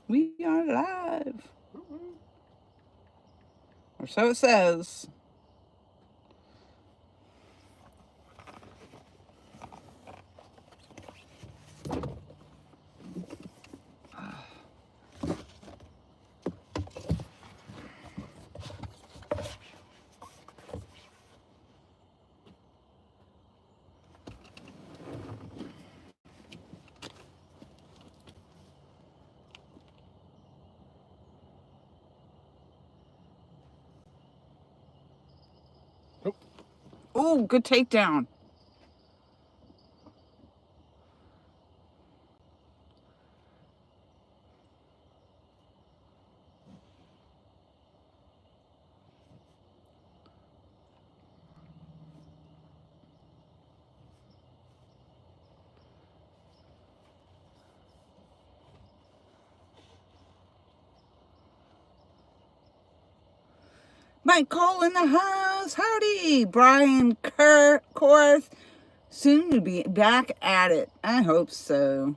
We are live. Or so it says. Oh, good takedown. Mike Cole in the house. Howdy. Brian Korth. Soon to be back at it. I hope so.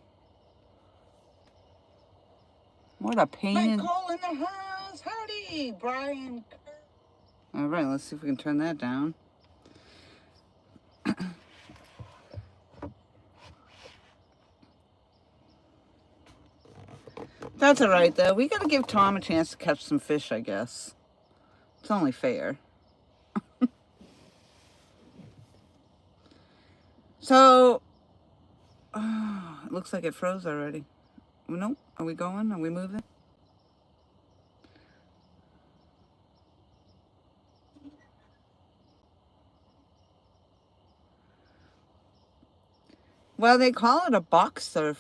What a pain. Mike Cole in the house. Howdy. Brian Korth. All right, let's see if we can turn that down. That's all right, though. We got to give Tom a chance to catch some fish, I guess. It's only fair. So, it looks like it froze already. Nope. Are we going? Are we moving? Well, they call it a boxer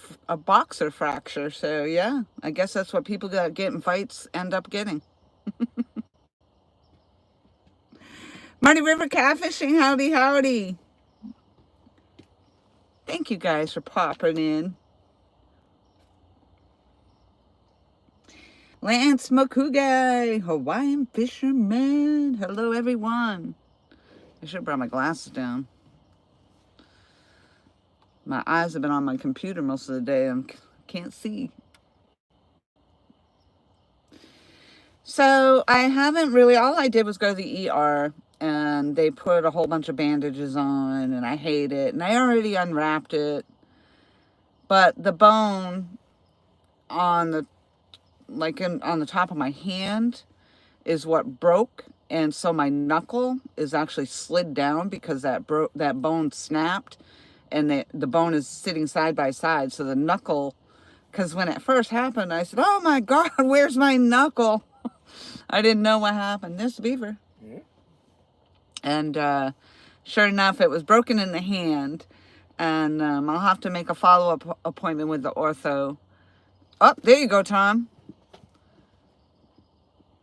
fracture. So yeah, I guess that's what people that get in fights end up getting. Muddy River Catfishing, howdy, howdy. Thank you guys for popping in. Lance Makugai, Hawaiian Fisherman. Hello, everyone. I should have brought my glasses down. My eyes have been on my computer most of the day. I can't see. So I haven't really, all I did was go to the ER and they put a whole bunch of bandages on and I hate it. And I already unwrapped it. But the bone on the, on the top of my hand is what broke. And so my knuckle is actually slid down because that bone snapped. And the bone is sitting side by side. So the knuckle, because when it first happened, I said, oh my God, where's my knuckle? I didn't know what happened. There's the beaver. Yeah. And sure enough, it was broken in the hand. And I'll have to make a follow-up appointment with the ortho. Oh, there you go, Tom.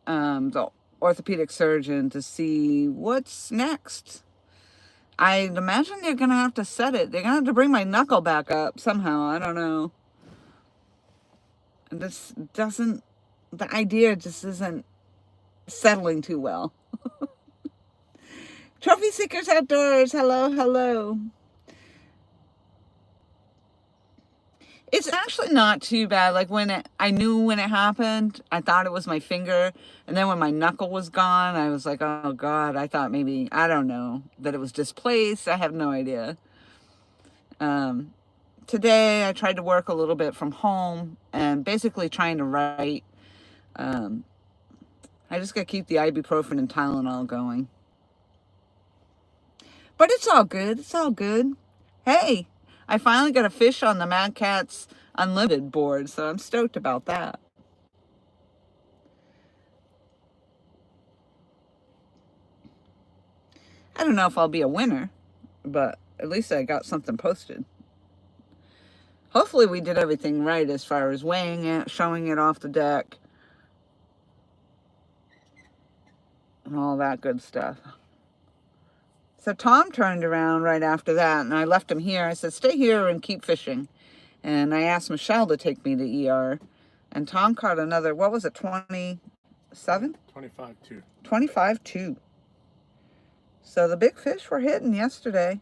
The orthopedic surgeon to see what's next. I'd imagine they're going to have to set it. They're going to have to bring my knuckle back up somehow. I don't know. This doesn't, the idea just isn't settling too well. Trophy Seekers Outdoors. Hello, hello. It's actually not too bad. Like I knew when it happened, I thought it was my finger. And then when my knuckle was gone, I was like, oh God, I thought maybe, I don't know, that it was displaced. I have no idea. Today I tried to work a little bit from home and basically trying to write. I just got to keep the ibuprofen and Tylenol going. But it's all good. It's all good. Hey, I finally got a fish on the Mad Catz Unlimited board, so I'm stoked about that. I don't know if I'll be a winner, but at least I got something posted. Hopefully we did everything right as far as weighing it, showing it off the deck, and all that good stuff. So Tom turned around right after that, and I left him here. I said, stay here and keep fishing. And I asked Michelle to take me to ER. And Tom caught another, what was it, 27? 25-2. 25-2. So the big fish were hitting yesterday.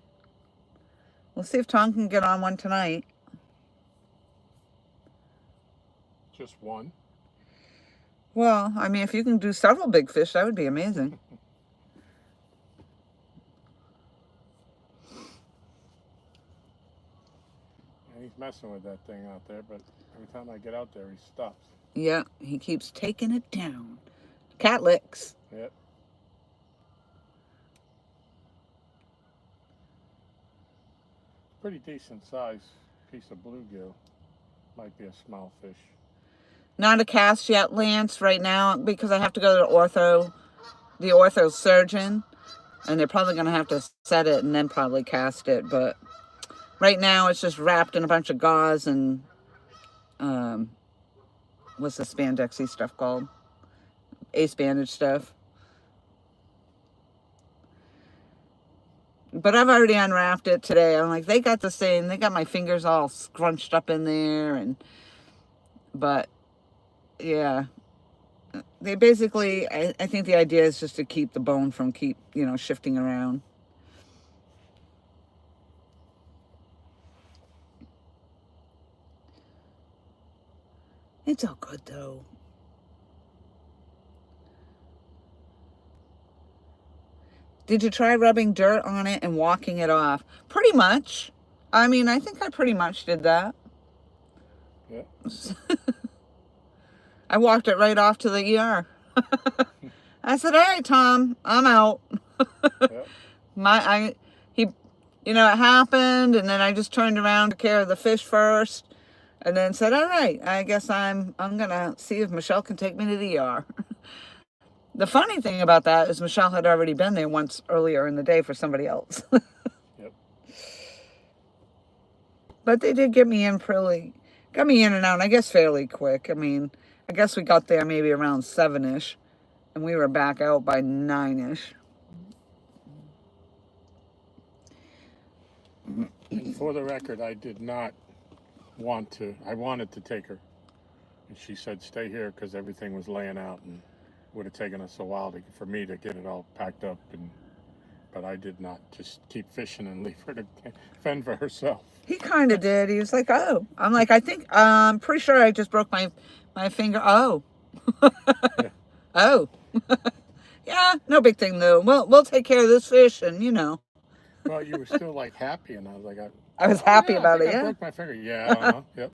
We'll see if Tom can get on one tonight. Just one? Well, I mean, if you can do several big fish, that would be amazing. And he's messing with that thing out there, but every time I get out there, he stops. Yeah, he keeps taking it down. Cat licks. Yep. Pretty decent size piece of bluegill. Might be a small fish. Not a cast yet, Lance, right now, because I have to go to the ortho surgeon, and they're probably going to have to set it and then probably cast it. But right now, it's just wrapped in a bunch of gauze and what's the spandexy stuff called? Ace bandage stuff. But I've already unwrapped it today. I'm like, they got the same. They got my fingers all scrunched up in there, but yeah, they basically. I think the idea is just to keep the bone from shifting around. It's all good though. Did you try rubbing dirt on it and walking it off? Pretty much. I mean, I think I pretty much did that. Yeah. I walked it right off to the ER. I said, "All right, Tom, I'm out." Yeah. It happened, and then I just turned around to care of the fish first, and then said, "All right, I guess I'm gonna see if Michelle can take me to the ER." The funny thing about that is Michelle had already been there once earlier in the day for somebody else. Yep. But they did got me in and out, I guess, fairly quick. I mean, I guess we got there maybe around 7-ish, and we were back out by 9-ish. For the record, I did not want to. I wanted to take her. And she said, stay here because everything was laying out and would have taken us a while for me to get it all packed up. But I did not just keep fishing and leave her to fend for herself. He kind of did. He was like, "Oh." I'm like, I'm pretty sure I just broke my finger. Oh. Yeah. Oh. Yeah, no big thing though. We'll take care of this fish and Well, you were still like happy, and I was like, I was happy about it, I yeah. broke my finger. Yeah, yep.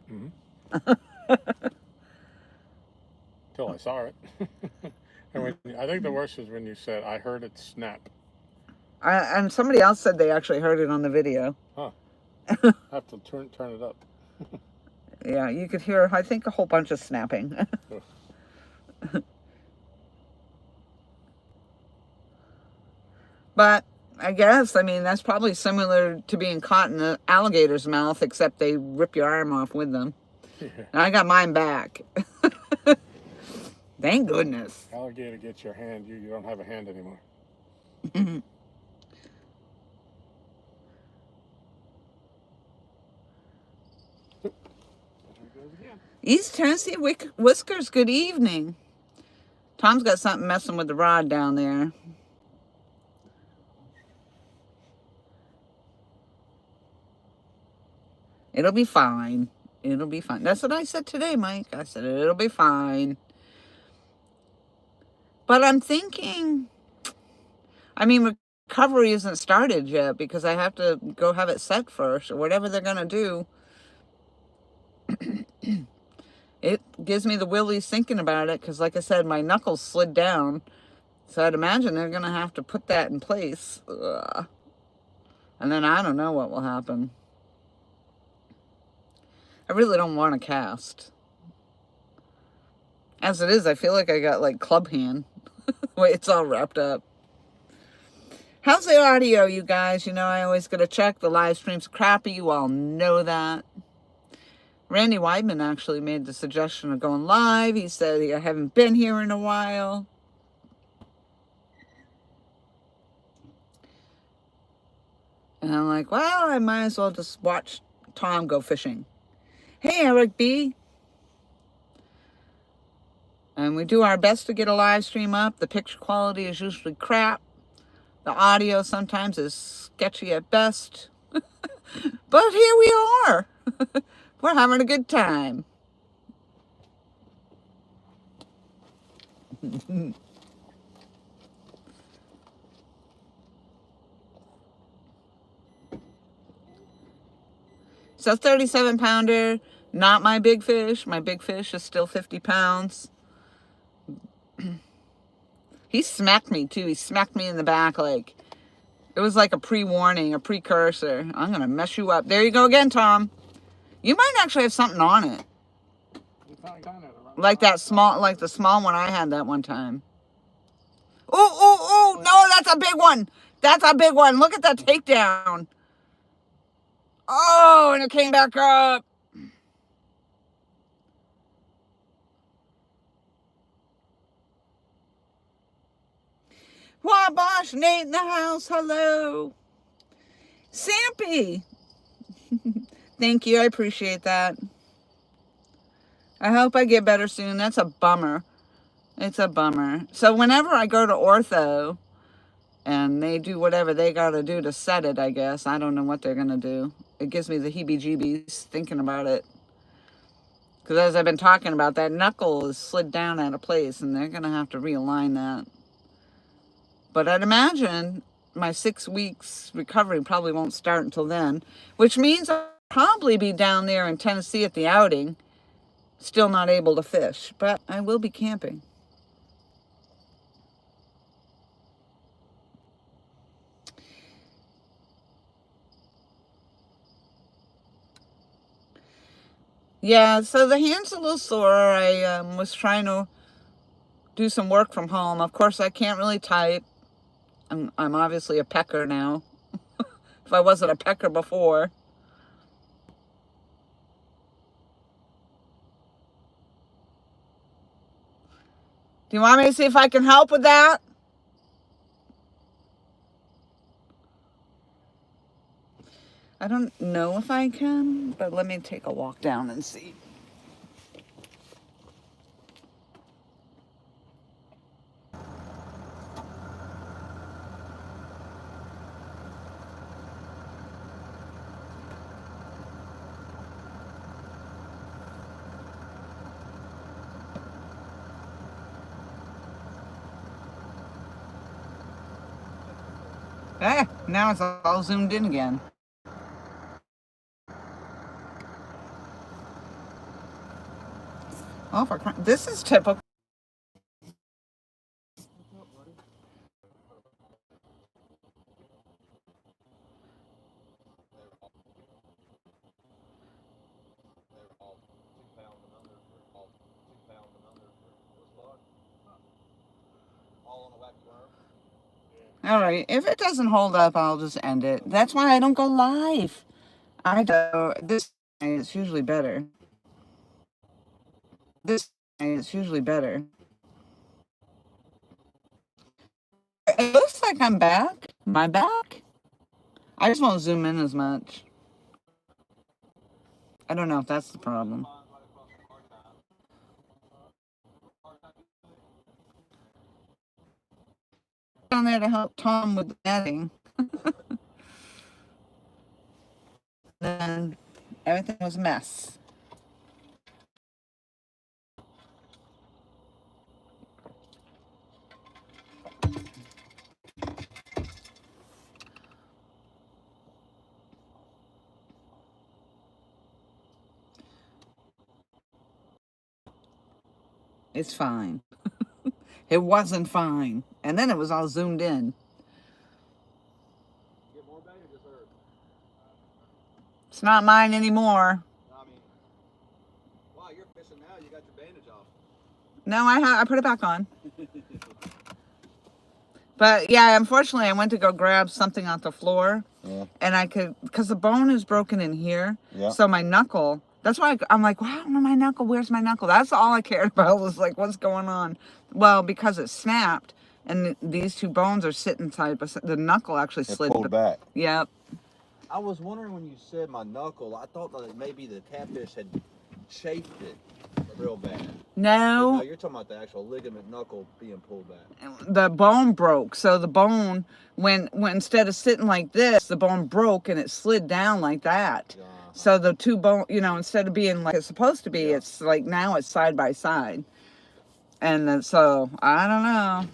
Till I saw it. And I think the worst was when you said, I heard it snap. And somebody else said they actually heard it on the video. Huh. I have to turn it up. Yeah, you could hear, I think, a whole bunch of snapping. But I guess, that's probably similar to being caught in an alligator's mouth, except they rip your arm off with them. Yeah. And I got mine back. Thank goodness. Alligator gets your hand. You don't have a hand anymore. East Tennessee Whiskers, good evening. Tom's got something messing with the rod down there. It'll be fine. It'll be fine. That's what I said today, Mike. I said, it'll be fine. But I'm thinking, recovery isn't started yet because I have to go have it set first or whatever they're going to do. It gives me the willies thinking about it because, like I said, my knuckles slid down. So I'd imagine they're going to have to put that in place. Ugh. And then I don't know what will happen. I really don't want to cast. As it is, I feel like I got like club hand. The way it's all wrapped up. How's the audio, you guys? I always got to check. The live stream's crappy. You all know that. Randy Weidman actually made the suggestion of going live. He said, I haven't been here in a while. And I'm like, well, I might as well just watch Tom go fishing. Hey, Eric B. And we do our best to get a live stream up. The picture quality is usually crap. The audio sometimes is sketchy at best. But here we are. We're having a good time. So 37 pounder, not my big fish. My big fish is still 50 pounds. He smacked me too. He smacked me in the back like, it was like a pre-warning, a precursor. I'm going to mess you up. There you go again, Tom. You might actually have something on it. Like that small, like the small one I had that one time. Oh, no, that's a big one. That's a big one. Look at that takedown. Oh, and it came back up. Wabash, Nate in the house. Hello. Sampy. Thank you. I appreciate that. I hope I get better soon. That's a bummer. It's a bummer. So whenever I go to ortho and they do whatever they got to do to set it, I guess. I don't know what they're going to do. It gives me the heebie-jeebies thinking about it. Because as I've been talking about, that knuckle is slid down out of place and they're going to have to realign that. But I'd imagine my 6 weeks recovery probably won't start until then, which means I'll probably be down there in Tennessee at the outing, still not able to fish, but I will be camping. Yeah, so the hand's a little sore. I was trying to do some work from home. Of course, I can't really type. I'm obviously a pecker now. If I wasn't a pecker before. Do you want me to see if I can help with that? I don't know if I can, but let me take a walk down and see. Now it's all zoomed in again. Oh, this is typical. All right, if it doesn't hold up, I'll just end it. That's why I don't go live. I don't. This is usually better. This is usually better. It looks like I'm back. Am I back? I just won't zoom in as much. I don't know if that's the problem. Down there to help Tom with the netting. Then everything was a mess. It's fine. It wasn't fine. And then it was all zoomed in. It's not mine anymore. Wow, you're fishing now. You got your bandage off. No, I put it back on. But yeah, unfortunately, I went to go grab something off the floor. Yeah. And I could, because the bone is broken in here. Yeah. So my knuckle, that's why I'm like, wow, my knuckle, where's my knuckle? That's all I cared about was like, what's going on? Well, because it snapped and these two bones are sitting tight, but the knuckle actually slid back. Yep. I was wondering when you said my knuckle, I thought that maybe the catfish had chafed it. real bad. No, No, you're talking about the actual ligament knuckle being pulled back. the bone broke. So the bone, when instead of sitting like this, the bone broke and it slid down like that. So the two bone, you know, instead of being like it's supposed to be, it's like now it's side by side. And then so I don't know.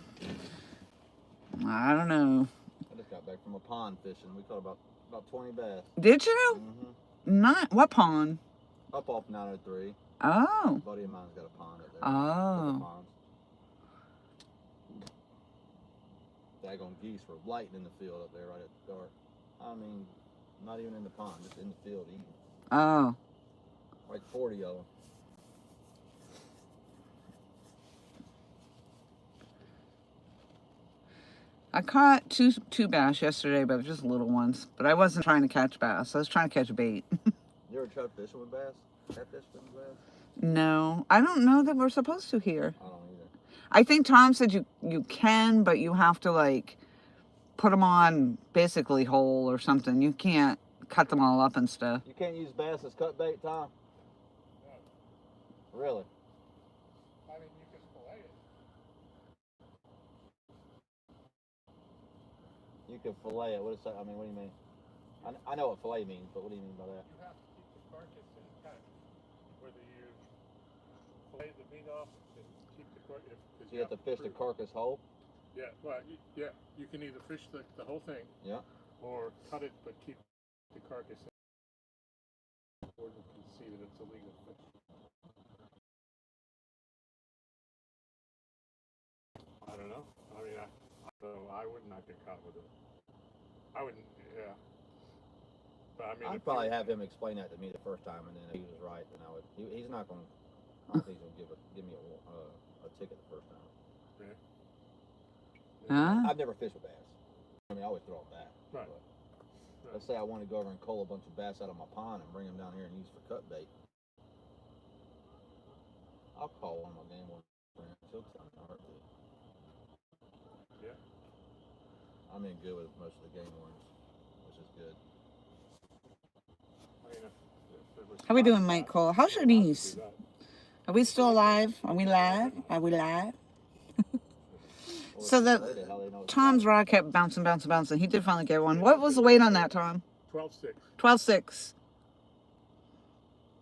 I don't know. I just got back from a pond fishing. We caught about 20 bass. Did you? Mm-hmm. Not what pond? Up off 903. Oh. A buddy of mine's got a pond up there. Oh. Daggone geese were lighting in the field up there right at the start. I mean, not even in the pond, just in the field eating. Oh. Like 40 of them. I caught two bass yesterday, but just little ones. But I wasn't trying to catch bass. I was trying to catch bait. You ever tried fishing with bass? Catfish fishing with bass? No, I don't know that we're supposed to here. I don't either. I think Tom said you can, but you have to like put them on basically whole or something. You can't cut them all up and stuff. You can't use bass as cut bait, Tom? No. Really? I mean, you can fillet it. You can fillet it. What is that? I mean, what do you mean? I know what fillet means, but what do you mean by that? You have to keep the carcass intact. Whether you fillet the meat off and keep the carcass. So you have to fish the carcass whole? Yeah, well, you can either fish the whole thing. Yeah. Or cut it but keep the carcass in. Or you can see that it's a legal fish. I don't know. I mean, I would not get caught with it. I wouldn't, yeah. But I mean, I'd probably have him explain that to me the first time, and then if he was right, then I would. He's not going to. I don't think he's going to give me a ticket the first time. Yeah. Huh? I've never fished with bass. I mean, I always throw them back. Right. But let's say I want to go over and cull a bunch of bass out of my pond and bring them down here and use for cut bait. I'll call one of my game warden friends. He'll tell me in a heartbeat. Yeah. I'm in good with most of the game wardens, which is good. I mean, if it was How we doing, Mike Cole? How's your knees? Are we still alive? Are we live? Are we live? So Tom's rod kept bouncing. He did finally get one. What was the weight on that, Tom? 12.6. 12.6.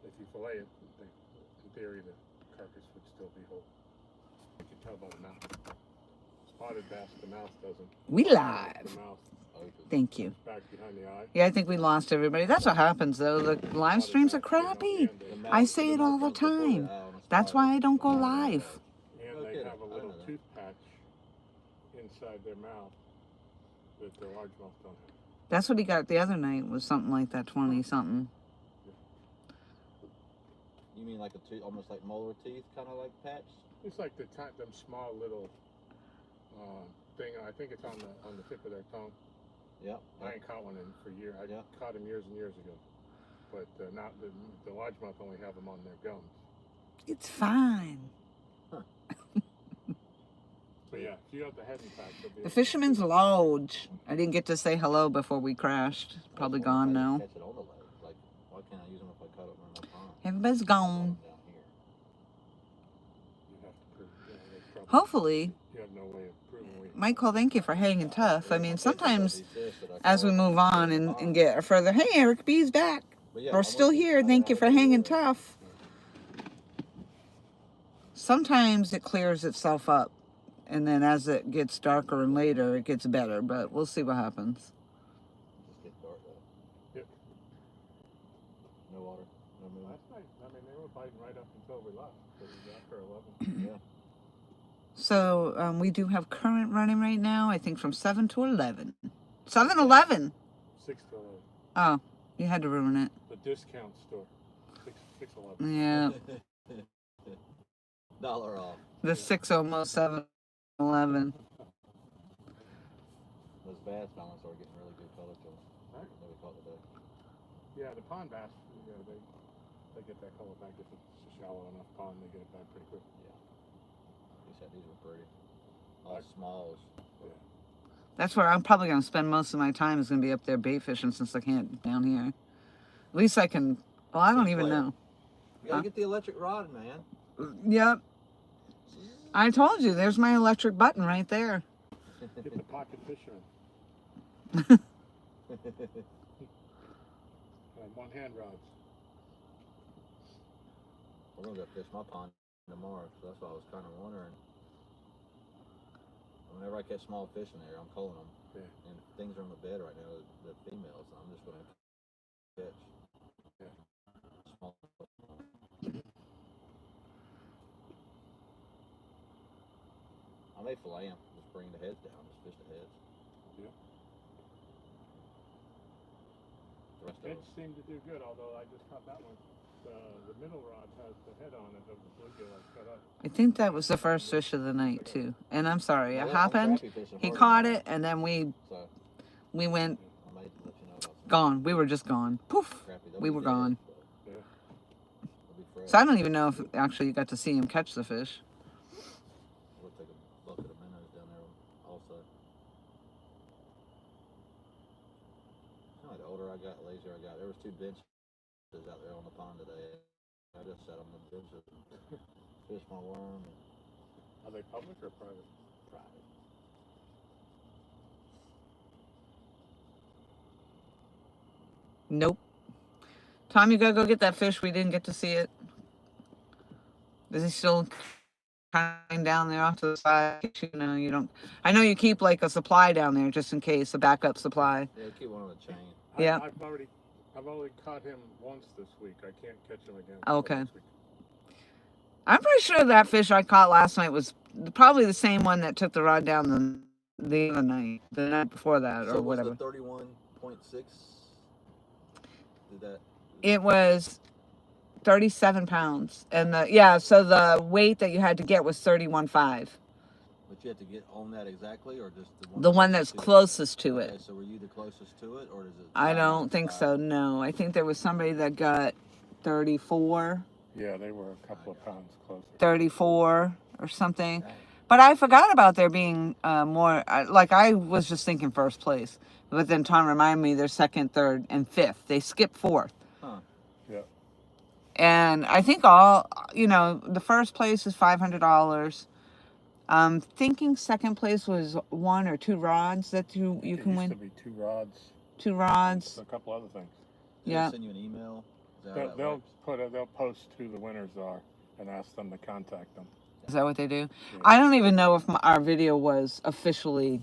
If you fillet it, in theory, the carcass would still be whole. You can tell by the mouth. Spotted bass, the mouth doesn't. We live. The mouth Thank you. back behind the eye. Yeah, I think we lost everybody. That's what happens, though. The live streams are crappy. I say it all the time. That's why I don't go live. And they have a little tooth patch inside their mouth that the largemouth don't have. That's what he got the other night, was something like that, 20-something. You mean like a tooth, almost like molar teeth, kind of like patch? It's like them small little thing. I think it's on the tip of their tongue. Yeah. I ain't caught one for years. I caught him years and years ago. But not the largemouth only have them on their gums. It's fine. Huh. But yeah, if you have the head and pack, The Fisherman's Lodge. I didn't get to say hello before we crashed. Probably gone now. Catch it on the leg. Like, why can't I use them if I cut it in my pond? Everybody's gone. Down here. you have to prove. Hopefully. You have no way of proving we. Michael, thank you for hanging tough. I mean, sometimes as we move on and get further, hey, Eric B's back. We're still here. Thank you for hanging tough. Sometimes it clears itself up. And then as it gets darker and later, it gets better. But we'll see what happens. Just get dark though. Yep. No water. No movement. Last night, I mean, they were biting right up until we left. It was after 11. Yeah. So we do have current running right now, I think from 7 to 11. 7-Eleven. 6 to 11. Oh, you had to ruin it. The discount store. 6-11. Yeah, $1 off. the 6 almost 7-Eleven. Those bass balance are getting really good color to them. Right. That we caught today. Yeah, the pond bass, they get that color back if it's a shallow enough pond. They get it back pretty quick. Yeah. You said these were pretty. All smalls. Yeah. That's where I'm probably going to spend most of my time is going to be up there bait fishing since I can't down here. At least I can, well, I don't even know. You gotta get the electric rod, man. Yep. I told you, there's my electric button right there. Get the pocket fisherman. One hand rods. I'm gonna go fish my pond tomorrow, so that's why I was kind of wondering. Whenever I catch small fish in there, I'm calling them. Yeah. And things are on the bed right now, the females. I'm just gonna catch. Yeah. Small. I may fillet them, just bring the heads down, just fish the heads. Yeah. The rest of Heads them. seem to do good, although I just caught that one. The middle rod has the head on it of the bluegill I cut up. I think that was the first fish of the night too. And I'm sorry, it I'm happened. crappie fishing He hard caught tonight, it, and then we so went I might let you know about some gone. We were just gone. Poof. crappie. They'll We be were dead, gone. but Yeah. they'll be fresh. So I don't even know if actually you got to see him catch the fish. We'll take a bucket of minnows down there also. The older I got, the lazier I got. There was 2 benches out there on the pond today. I just sat on the benches and fished my worm. Are they public or private? Private. Nope. Tom, you gotta go get that fish. We didn't get to see it. Is he still kind down there off to the side? You know, you don't. I know you keep like a supply down there just in case, a backup supply. Yeah, keep one on the chain. Yeah. I've only caught him once this week. I can't catch him again. Okay. Next week. I'm pretty sure that fish I caught last night was probably the same one that took the rod down the other night, the night before that, So or whatever. was the 31.6? Did that? It was 37 pounds, and so the weight that you had to get was 31.5. But you had to get on that exactly, or just The one that's closest to Okay, it. so were you the closest to it, or does it? I don't think so. No, I think there was somebody that got 34, Yeah, they were a couple of pounds closer. 34 or something. Dang. But I forgot about there being more. I was just thinking first place, but then Tom reminded me they're second, third, and fifth. They skipped fourth. Huh. Yeah. And I think the first place is $500. I'm thinking second place was 1 or 2 rods that you can win. It used to be 2 rods. 2 rods. A couple other things. Did Yeah. they send you an email? Is that how that They'll works? they'll post who the winners are and ask them to contact them. Is that what they do? Yeah. I don't even know if our video was officially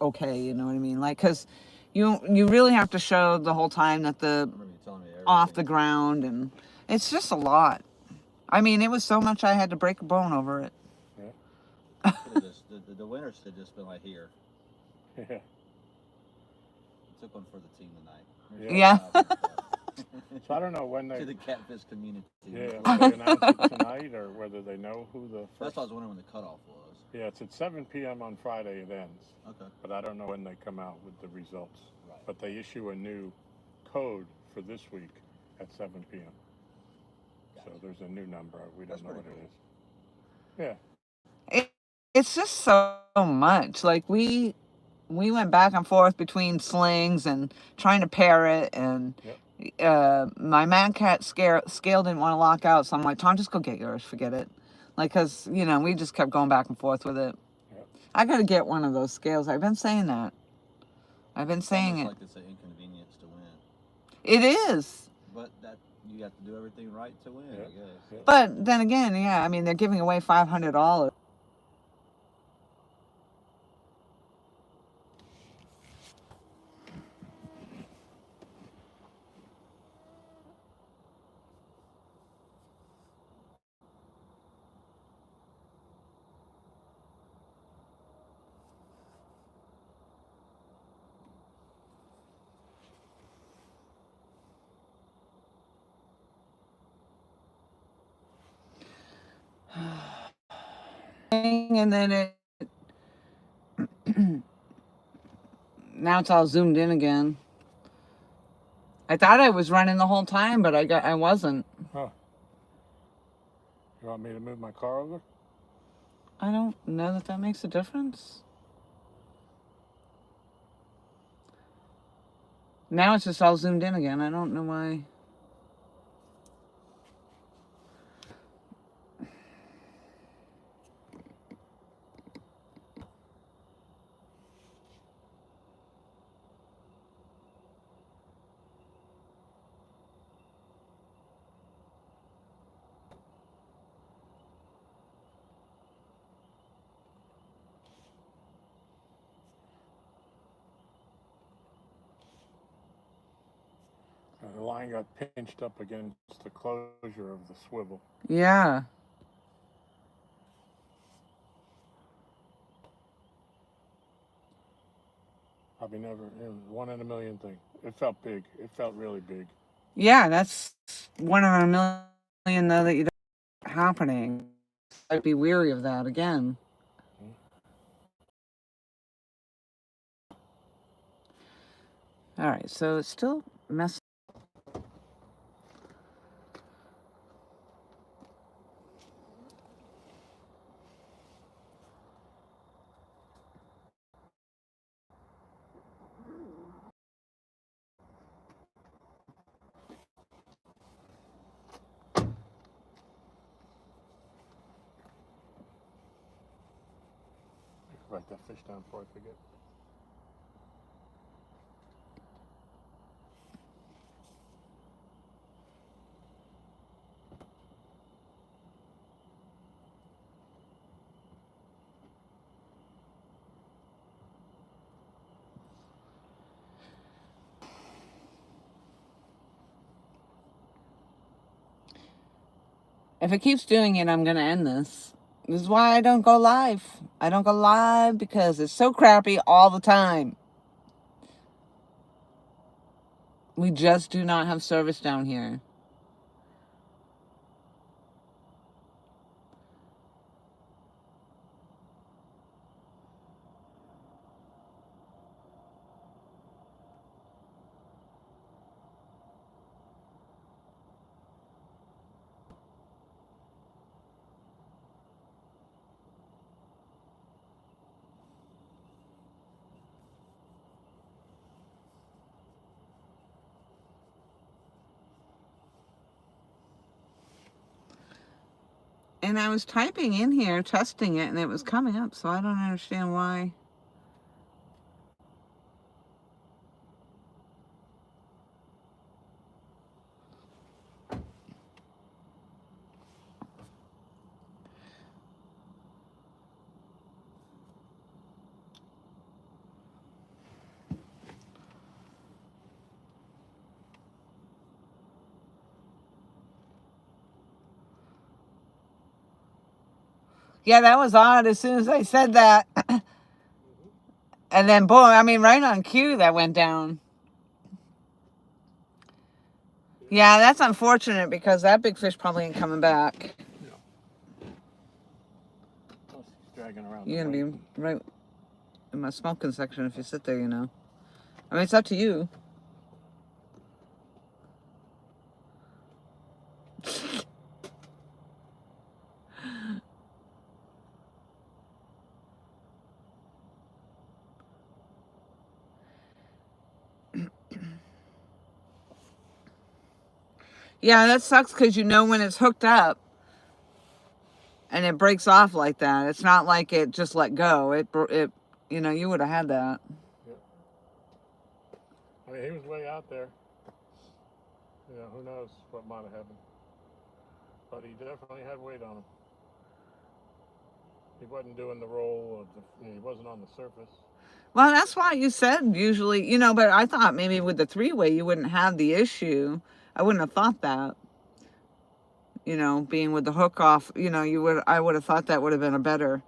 okay. You know what I mean? Like, because you really have to show the whole time that I the remember you telling me off the everything. ground, and it's just a lot. I mean, it was so much I had to break a bone over it. Could've just, the winners should have just been like here. Yeah. Took one for the team tonight. Yeah. So I don't know when To they. the catfish community. Yeah, whether they announce it tonight or whether they know who the That's first. why I was wondering when the cutoff was. Yeah, it's at 7 p.m. on Friday. It ends, Okay. but I don't know when they come out with the results. Right. But they issue a new code for this week at 7 p.m. So there's a new number. We don't That's know what pretty it is. Yeah. It's just so much. Like we went back and forth between slings and trying to pair it, and my man cat scale didn't want to lock out, so I'm like, Tom, just go get yours, forget it. Like, because we just kept going back and forth with it. Yep. I gotta get one of those scales. I've been saying that. I've been saying it. Like it's an inconvenience to win. It is. But that you have to do everything right to win, I guess. Yeah. But then again, yeah, I mean, they're giving away $500. And then now it's all zoomed in again. I thought I was running the whole time, but I wasn't. Huh. You want me to move my car over? I don't know that makes a difference. Now it's just all zoomed in again. I don't know why. The line got pinched up against the closure of the swivel. Yeah. Probably never, it was 1 in a million thing. It felt big. It felt really big. Yeah, that's 1 in a million though that you don't happening. I'd be weary of that again. All right, so it's still messing. Write that fish down before I forget. If it keeps doing it, I'm gonna end this. This is why I don't go live. I don't go live because it's so crappy all the time. We just do not have service down here. And I was typing in here, testing it, and it was coming up, so I don't understand why. Yeah, that was odd as soon as I said that. And then, boom, I mean, right on cue that went down. Yeah, that's unfortunate because that big fish probably ain't coming back. Plus, he's dragging around. You're going to be right in my smoking section if you sit there, you know. I mean, it's up to you. Yeah, that sucks because you know when it's hooked up and it breaks off like that. It's not like it just let go. It you know, you would have had that. Yeah. I mean, he was way out there. You know, who knows what might have happened. But he definitely had weight on him. He wasn't doing the roll of the, you know, he wasn't on the surface. Well, that's why you said usually, you know, but I thought maybe with the three-way you wouldn't have the issue. I wouldn't have thought that. You know, being with the hook off, you know, I would have thought that would have been a better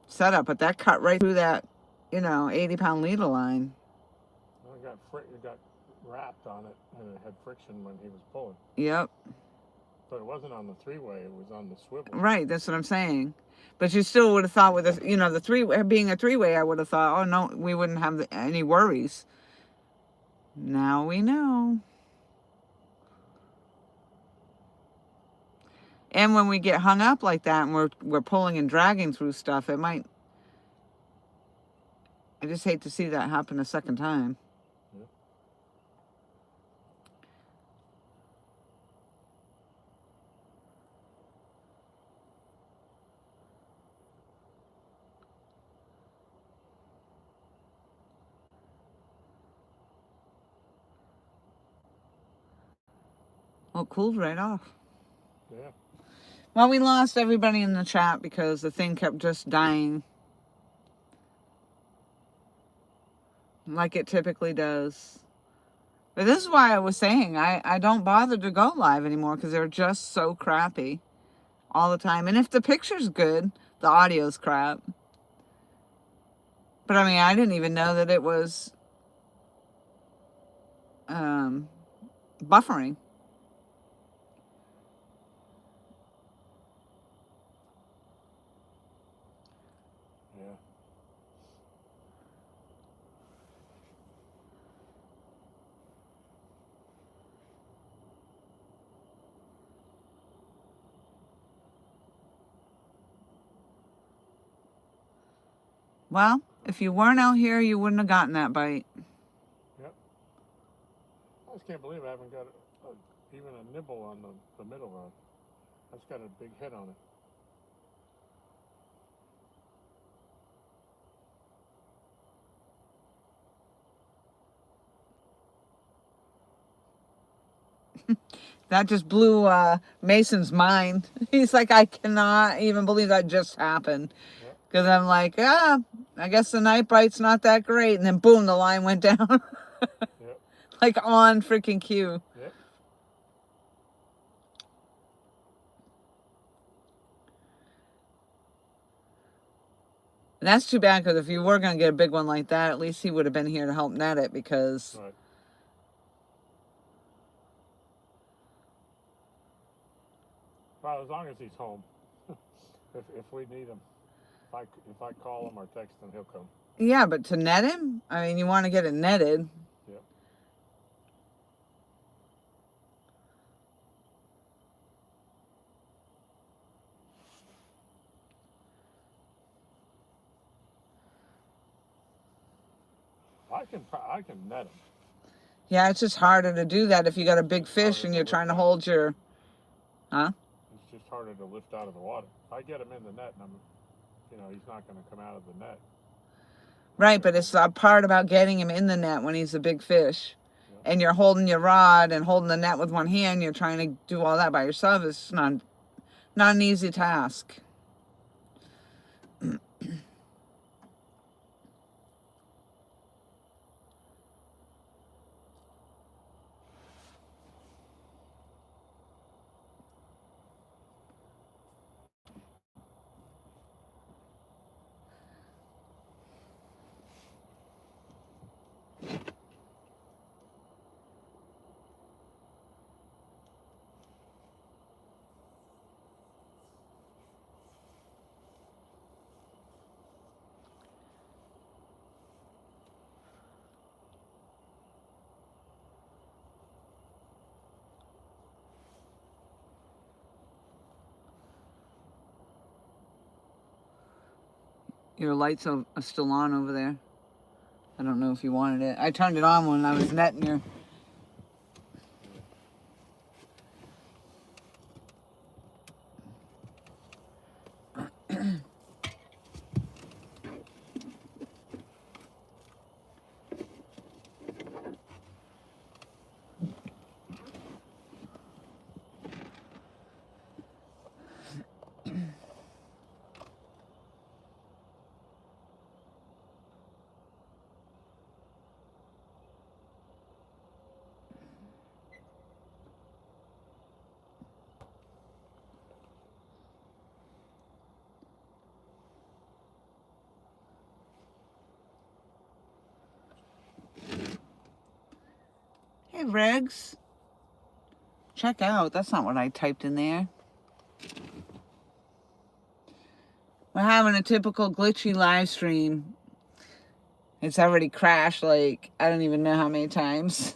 setup, but that cut right through that, you know, 80-pound leader line. Well, it got wrapped on it, and it had friction when he was pulling. Yep. But it wasn't on the three-way; it was on the swivel. Right, that's what I'm saying. But you still would have thought with the, you know, the being a three-way, I would have thought, oh no, we wouldn't have any worries. Now we know. And when we get hung up like that and we're pulling and dragging through stuff, it might. I just hate to see that happen a second time. Yeah. Well, it cooled right off. Yeah. Well, we lost everybody in the chat because the thing kept just dying. Like it typically does. But this is why I was saying I don't bother to go live anymore because they're just so crappy all the time. And if the picture's good, the audio's crap. But I mean, I didn't even know that it was buffering. Yeah. Well, if you weren't out here, you wouldn't have gotten that bite. Yep. I just can't believe I haven't got even a nibble on the middle rod. That's got a big hit on it. That just blew Mason's mind. He's like, I cannot even believe that just happened. Yep. Because I'm like, I guess the night bite's not that great. And then boom, the line went down. Yep. Like on freaking cue. Yep. And that's too bad because if you were going to get a big one like that, at least he would have been here to help net it because... Right. Well, as long as he's home. if we need him. If I call him or text him, he'll come. Yeah, but to net him? I mean, you want to get it netted. Yep. I can net him. Yeah, it's just harder to do that if you got a big fish and you're trying to hold your... Huh? It's just harder to lift out of the water. If I get him in the net, and he's not going to come out of the net. Right, but it's a part about getting him in the net when he's a big fish. Yeah. And you're holding your rod and holding the net with one hand. You're trying to do all that by yourself. It's not an easy task. Your lights are still on over there. I don't know if you wanted it. I turned it on when I was netting your... Hey, Regs. Check out. That's not what I typed in there. We're having a typical glitchy live stream. It's already crashed like, I don't even know how many times.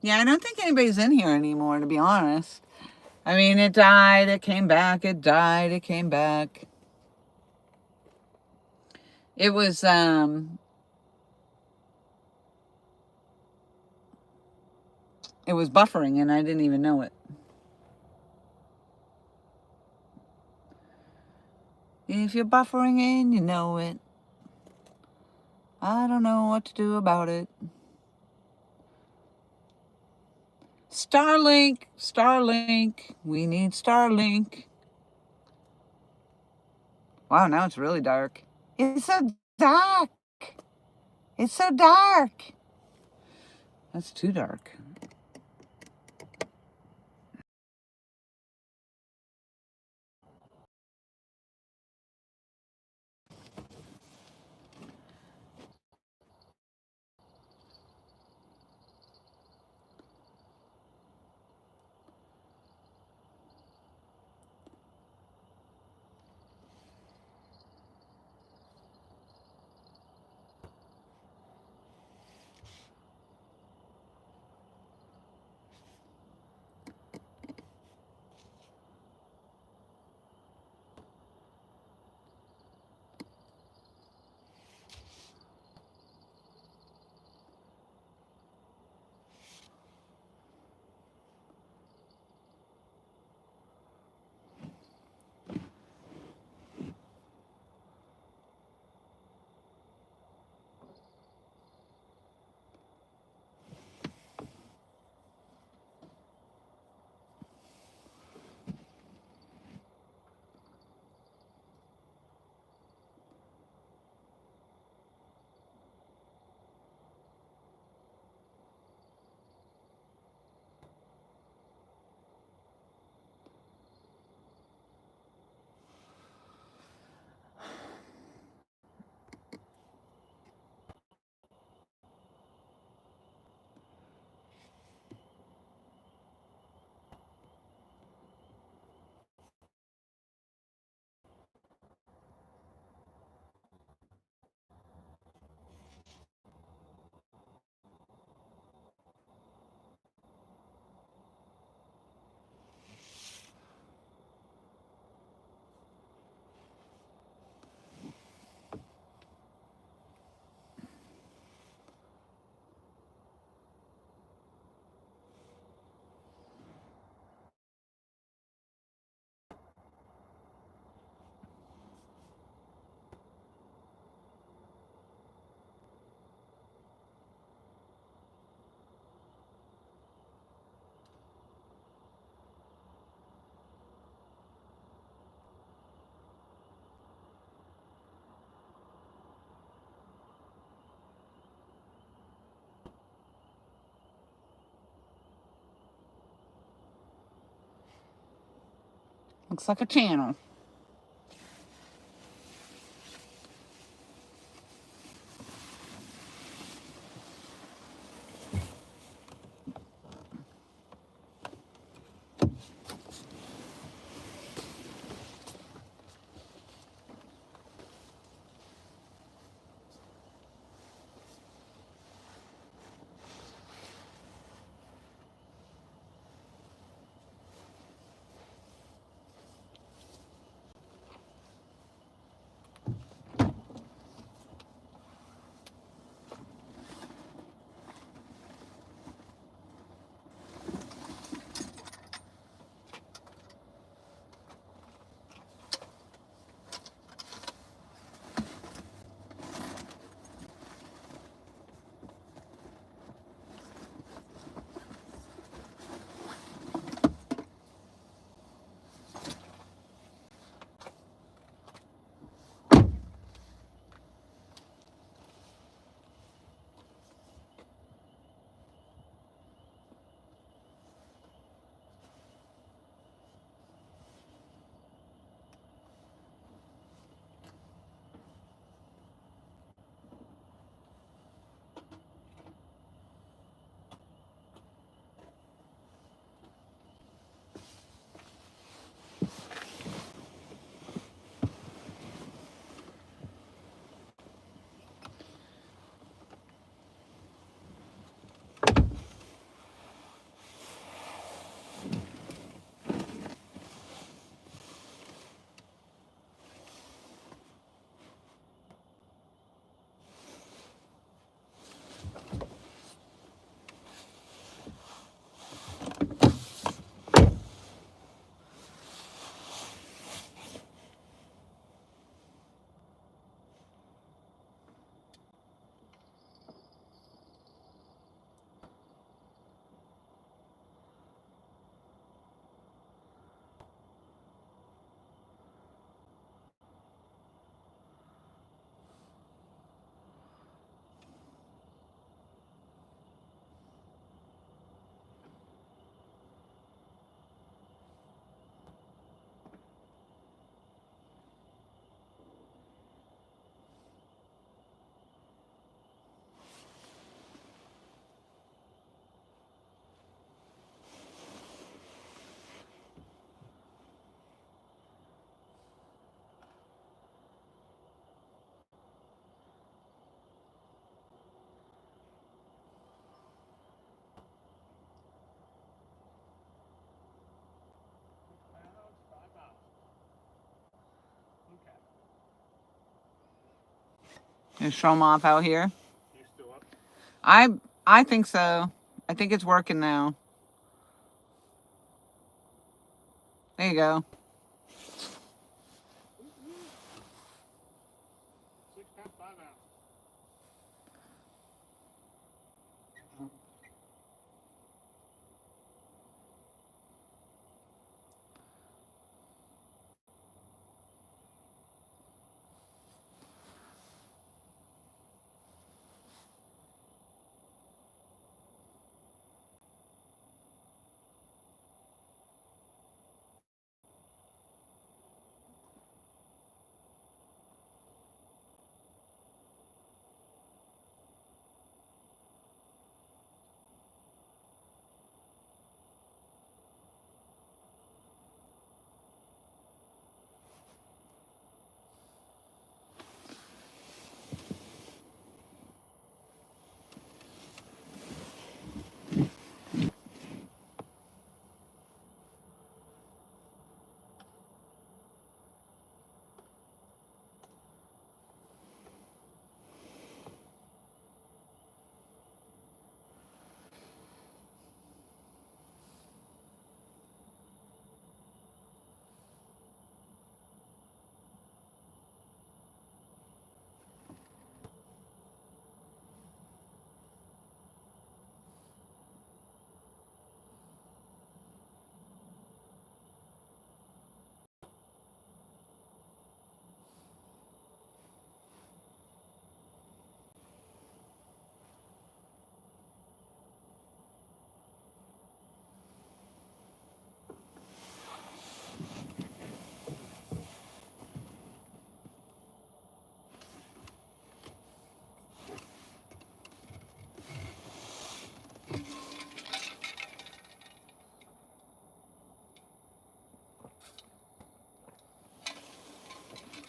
Yeah, I don't think anybody's in here anymore, to be honest. I mean, it died, it came back, it died, it came back. It was, buffering and I didn't even know it. If you're buffering in, you know it. I don't know what to do about it. Starlink, Starlink. We need Starlink. Wow, now it's really dark. It's so dark. It's so dark. That's too dark. Looks like a channel. Gonna show them off out here. You still up? I think so. I think it's working now. There you go. 6 pound, 5 ounce.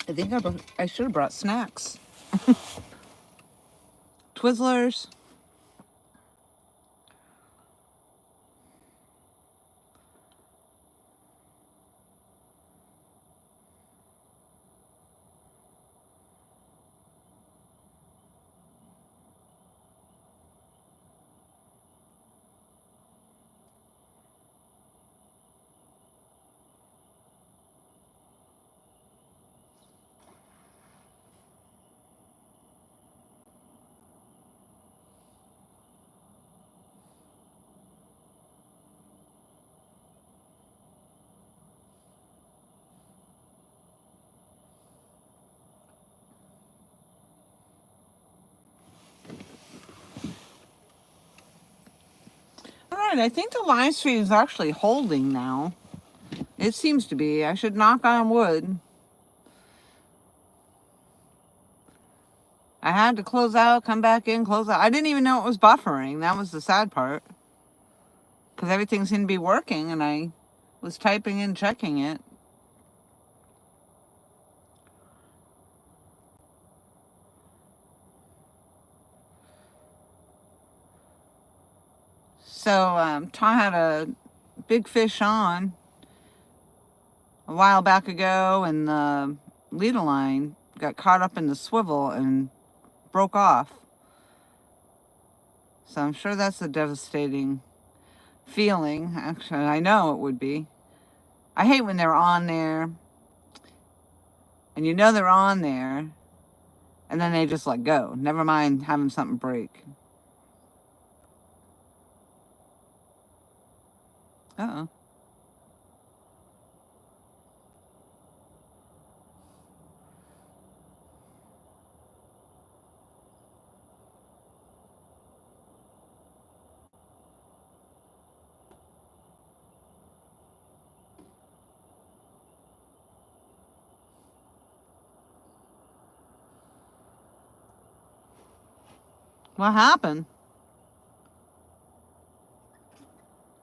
I think I should have brought snacks. Twizzlers. All right, I think the live stream is actually holding now. It seems to be. I should knock on wood. I had to close out, come back in, close out. I didn't even know it was buffering. That was the sad part. Because everything seemed to be working and I was typing in, checking it. So Tom had a big fish on a while back ago, and the leader line got caught up in the swivel and broke off. So I'm sure that's a devastating feeling. Actually, I know it would be. I hate when they're on there and you know they're on there and then they just let go. Never mind having something break. Uh-oh. What happened?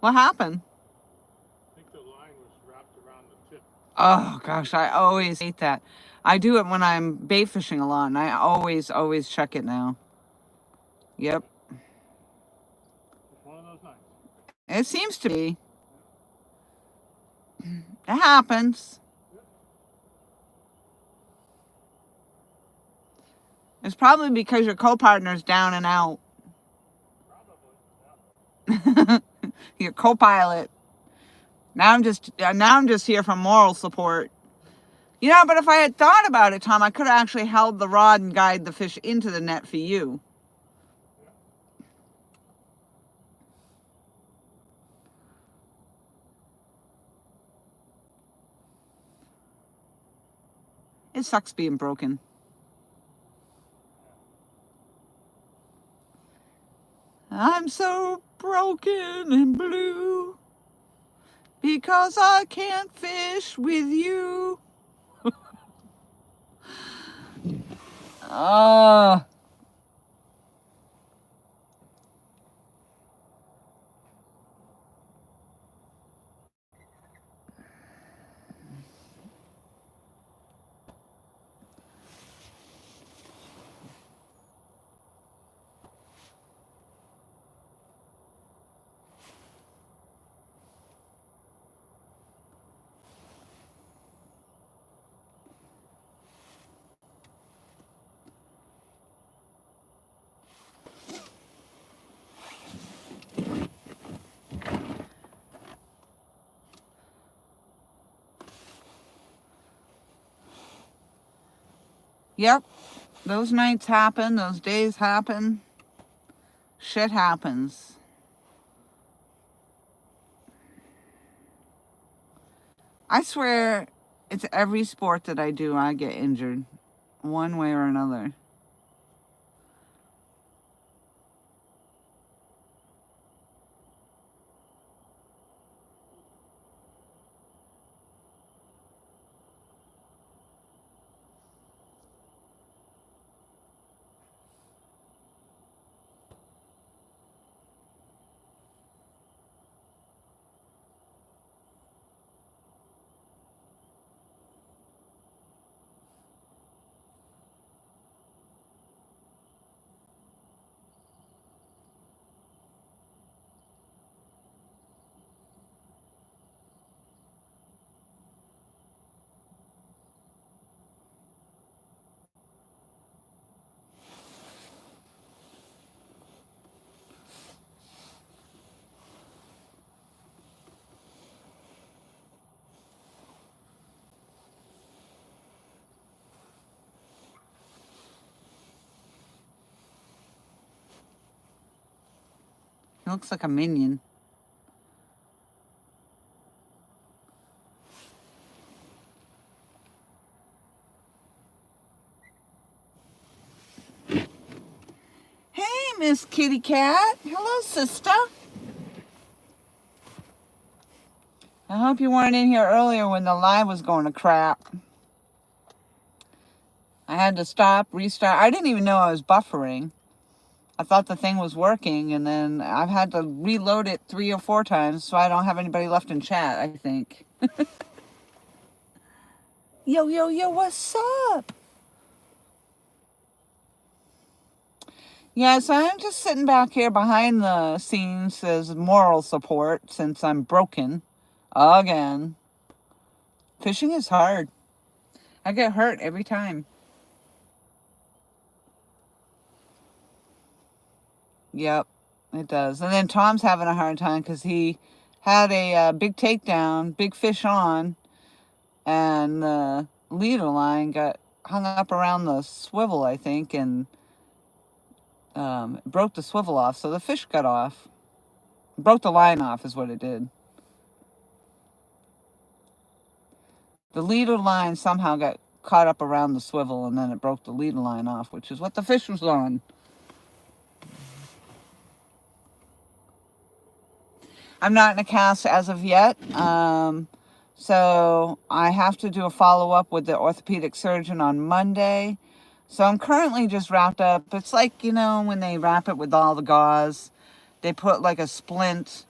What happened? I think the line was wrapped around the tip. Oh, gosh, I always hate that. I do it when I'm bait fishing a lot, and I always check it now. Yep. It's one of those nights. It seems to be. It happens. It's probably because your co-partner's down and out. Your co-pilot. Now I'm just here for moral support. You know, but if I had thought about it, Tom, I could have actually held the rod and guide the fish into the net for you. It sucks being broken. I'm so broken and blue because I can't fish with you. Ah. Yep. Those nights happen. Those days happen. Shit happens. I swear, it's every sport that I do, I get injured. One way or another. It looks like a minion. Hey, Miss Kitty Cat. Hello, sister. I hope you weren't in here earlier when the live was going to crap. I had to stop, restart. I didn't even know I was buffering. I thought the thing was working, and then I've had to reload it 3 or 4 times so I don't have anybody left in chat, I think. Yo, yo, yo, what's up? Yeah, so I'm just sitting back here behind the scenes as moral support since I'm broken again. Fishing is hard. I get hurt every time. Yep, it does. And then Tom's having a hard time because he had a big takedown, big fish on, and the leader line got hung up around the swivel, I think, and broke the swivel off. So the fish got off. Broke the line off is what it did. The leader line somehow got caught up around the swivel, and then it broke the leader line off, which is what the fish was on. I'm not in a cast as of yet. So I have to do a follow-up with the orthopedic surgeon on Monday. So I'm currently just wrapped up. It's like, you know, when they wrap it with all the gauze, they put like a splint.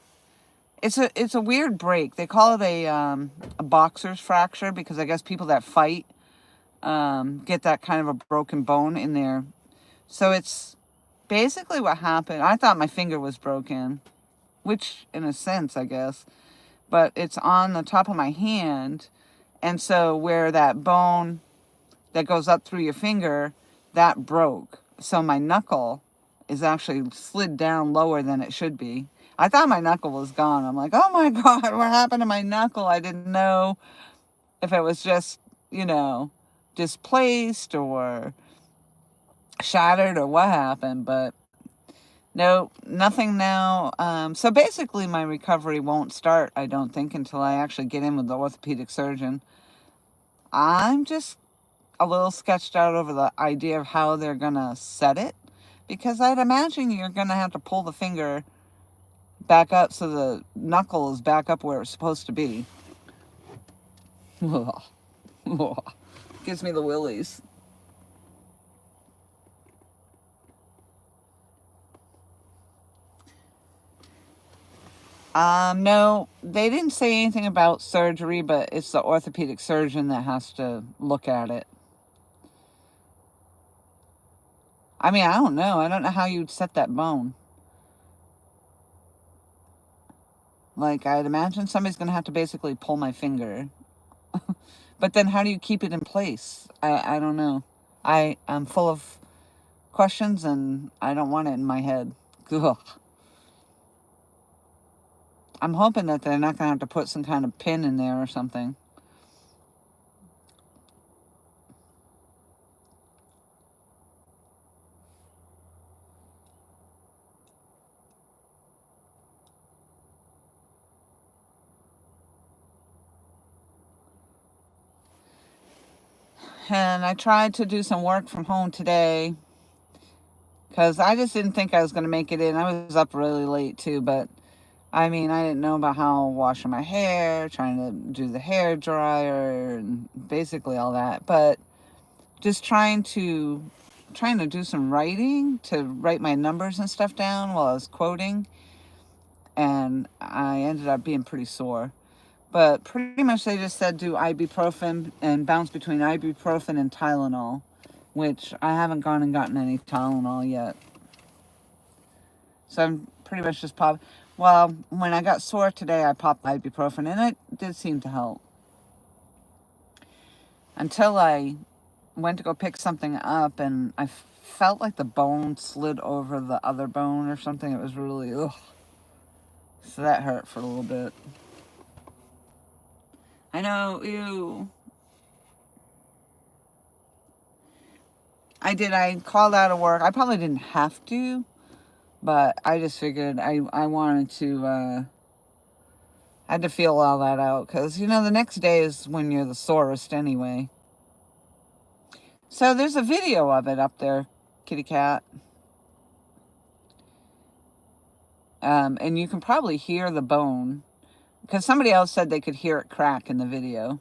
It's a weird break. They call it a boxer's fracture because I guess people that fight get that kind of a broken bone in there. So it's basically what happened. I thought my finger was broken, which in a sense, I guess, but it's on the top of my hand. And so where that bone that goes up through your finger that broke. So my knuckle is actually slid down lower than it should be. I thought my knuckle was gone. I'm like, oh my God, what happened to my knuckle? I didn't know if it was just, you know, displaced or shattered or what happened, but no, nothing now. So basically my recovery won't start, I don't think, until I actually get in with the orthopedic surgeon. I'm just a little sketched out over the idea of how they're gonna set it, because I'd imagine you're gonna have to pull the finger back up so the knuckle is back up where it's supposed to be. Gives me the willies. No, they didn't say anything about surgery, but it's the orthopedic surgeon that has to look at it. I mean, I don't know. I don't know how you'd set that bone. Like, I'd imagine somebody's going to have to basically pull my finger. But then how do you keep it in place? I don't know. I'm full of questions and I don't want it in my head. Ugh. I'm hoping that they're not going to have to put some kind of pin in there or something. And I tried to do some work from home today because I just didn't think I was going to make it in. I was up really late too, but I mean, I didn't know about how washing my hair, trying to do the hair dryer, and basically all that. But just trying to do some writing to write my numbers and stuff down while I was quoting, and I ended up being pretty sore. But pretty much they just said do ibuprofen and bounce between ibuprofen and Tylenol, which I haven't gone and gotten any Tylenol yet. So I'm pretty much just well, when I got sore today, I popped ibuprofen, and it did seem to help. Until I went to go pick something up, and I felt like the bone slid over the other bone or something. It was really, ugh. So that hurt for a little bit. I know, ew. I called out of work. I probably didn't have to, but I just figured I wanted to, I had to feel all that out, because, you know, the next day is when you're the sorest anyway. So there's a video of it up there, kitty cat. And you can probably hear the bone, because somebody else said they could hear it crack in the video.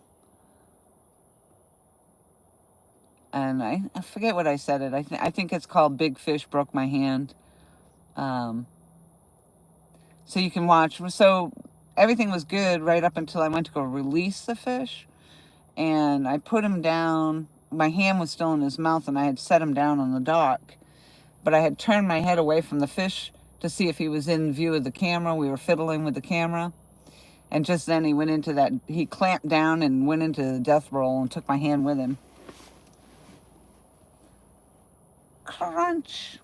And I forget what I said it. I think it's called Big Fish Broke My Hand. So you can watch. So everything was good right up until I went to go release the fish. And I put him down. My hand was still in his mouth, and I had set him down on the dock. But I had turned my head away from the fish to see if he was in view of the camera. We were fiddling with the camera. And just then he went into that, he clamped down and went into the death roll and took my hand with him. Crunch.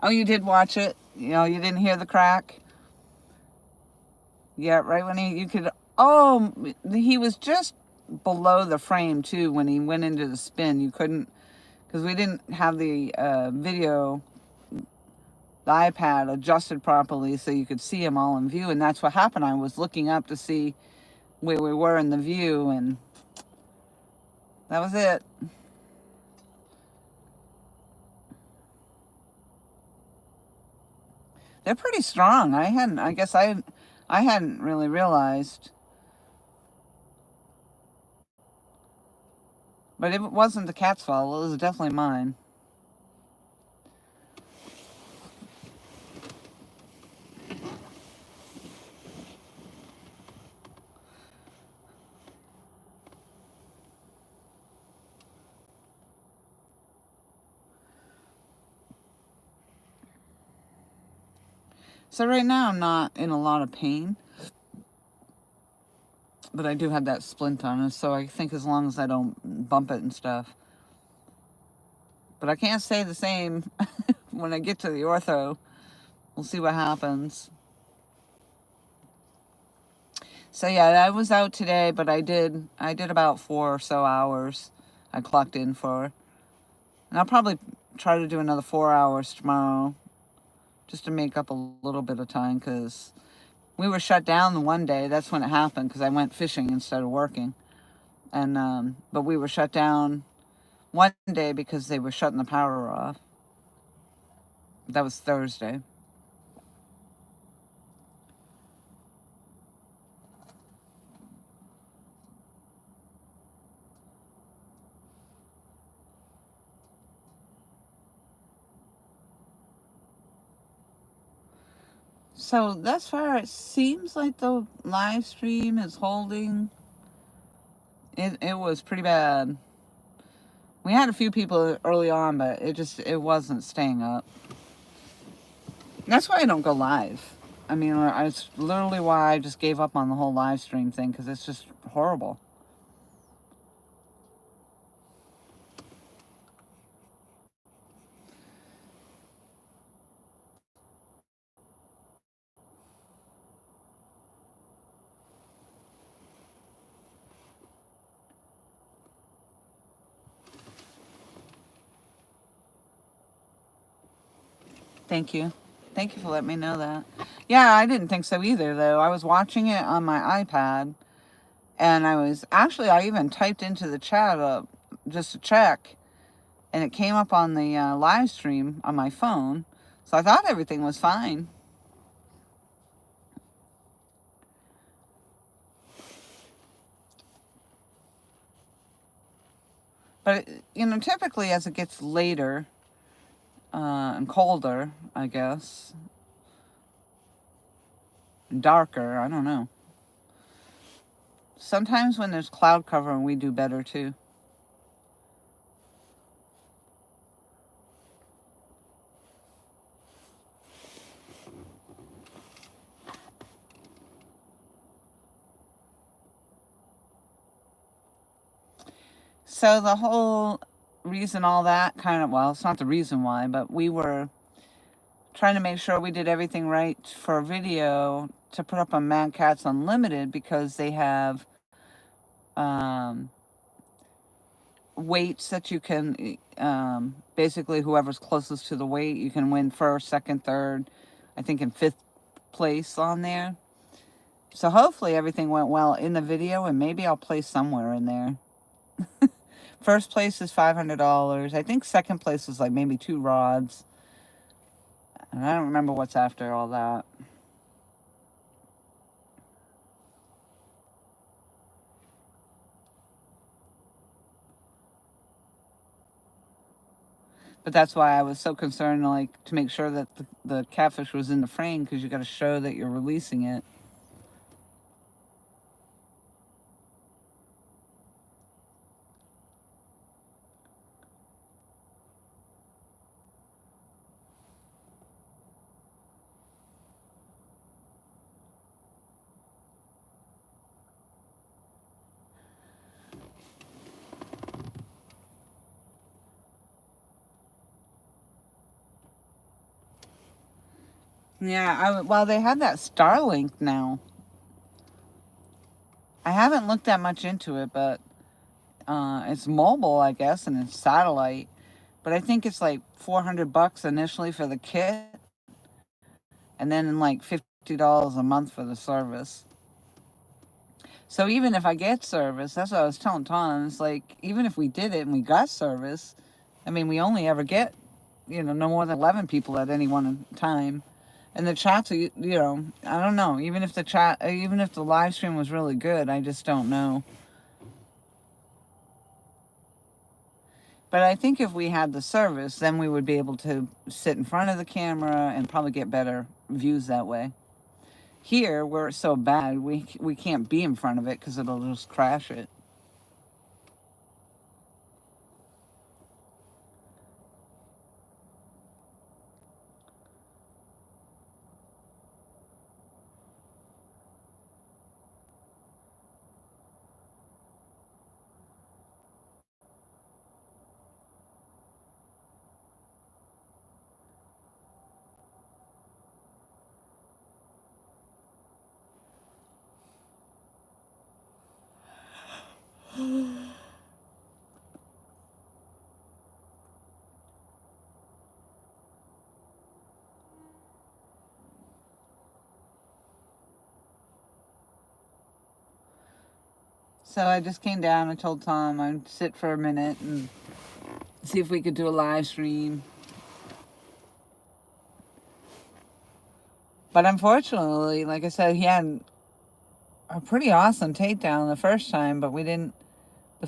Oh, you did watch it? You know, you didn't hear the crack? Yeah, right when you could, oh, he was just below the frame too when he went into the spin. You couldn't, because we didn't have the video, the iPad adjusted properly so you could see him all in view, and that's what happened. I was looking up to see where we were in the view, and that was it. They're pretty strong. I guess I hadn't really realized. But it wasn't the cat's fault. It was definitely mine. So right now I'm not in a lot of pain, but I do have that splint on it, so I think as long as I don't bump it and stuff. But I can't say the same when I get to the ortho. We'll see what happens. So yeah, I was out today, but I did about 4 or so hours I clocked in for. And I'll probably try to do another 4 hours tomorrow just to make up a little bit of time, because we were shut down the one day. That's when it happened, because I went fishing instead of working. And but we were shut down one day because they were shutting the power off. That was Thursday. So thus far, it seems like the live stream is holding. It was pretty bad. We had a few people early on, but it wasn't staying up. That's why I don't go live. I mean, it's literally why I just gave up on the whole live stream thing, because it's just horrible. Thank you. Thank you for letting me know that. Yeah, I didn't think so either, though. I was watching it on my iPad, and I even typed into the chat just to check, and it came up on the live stream on my phone. So I thought everything was fine. But, typically as it gets later and colder, I guess, darker, I don't know. Sometimes when there's cloud cover, we do better too. So the whole reason all that well, it's not the reason why, but we were trying to make sure we did everything right for a video to put up on Mad Catz Unlimited, because they have weights that you can, basically whoever's closest to the weight, you can win first, second, third, I think in fifth place on there. So hopefully everything went well in the video, and maybe I'll place somewhere in there. First place is $500. I think second place was like maybe 2 rods. And I don't remember what's after all that. But that's why I was so concerned, like, to make sure that the catfish was in the frame, because you got to show that you're releasing it. Yeah, well, they have that Starlink now. I haven't looked that much into it, but it's mobile, I guess, and it's satellite. But I think it's like $400 initially for the kit, and then like $50 a month for the service. So even if I get service, that's what I was telling Tom. It's like, even if we did it and we got service, I mean, we only ever get, no more than 11 people at any one time. And the chats, I don't know. Even if the live stream was really good, I just don't know. But I think if we had the service, then we would be able to sit in front of the camera and probably get better views that way. Here, where it's so bad, we can't be in front of it because it'll just crash it. So I just came down and told Tom I'd sit for a minute and see if we could do a live stream. But unfortunately, like I said, he had a pretty awesome takedown the first time, but the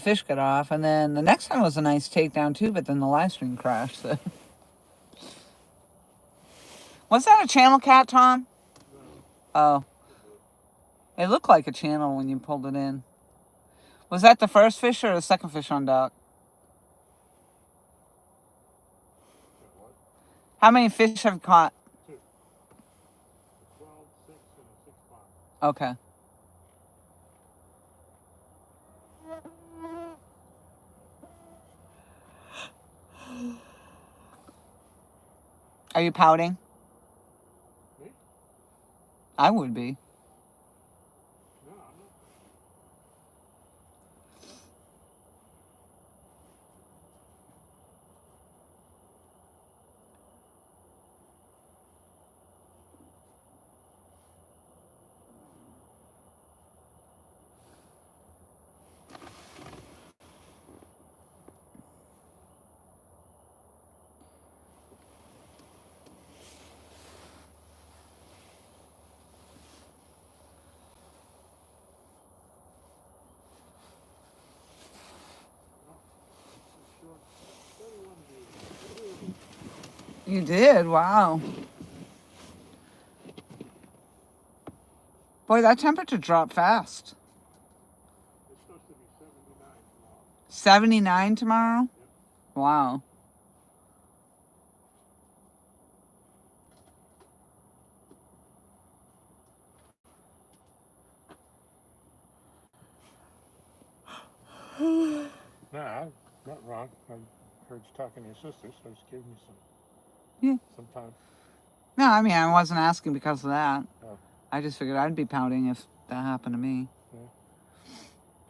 fish got off. And then the next time was a nice takedown too, but then the live stream crashed. So. Was that a channel cat, Tom? Oh. It looked like a channel when you pulled it in. Was that the first fish or the second fish on dock? How many fish have you caught? 2. 12, 6, and a 6 pound. Okay. Are you pouting? Me? I would be. No, I'm not. You did? Wow. Boy, that temperature dropped fast. It's supposed to be 79 tomorrow. 79 tomorrow? Yep. Wow. Nah, not wrong. I heard you talking to your sister, so just giving you Yeah. some time. No, I mean, I wasn't asking because of that. Oh. I just figured I'd be pouting if that happened to me. Yeah.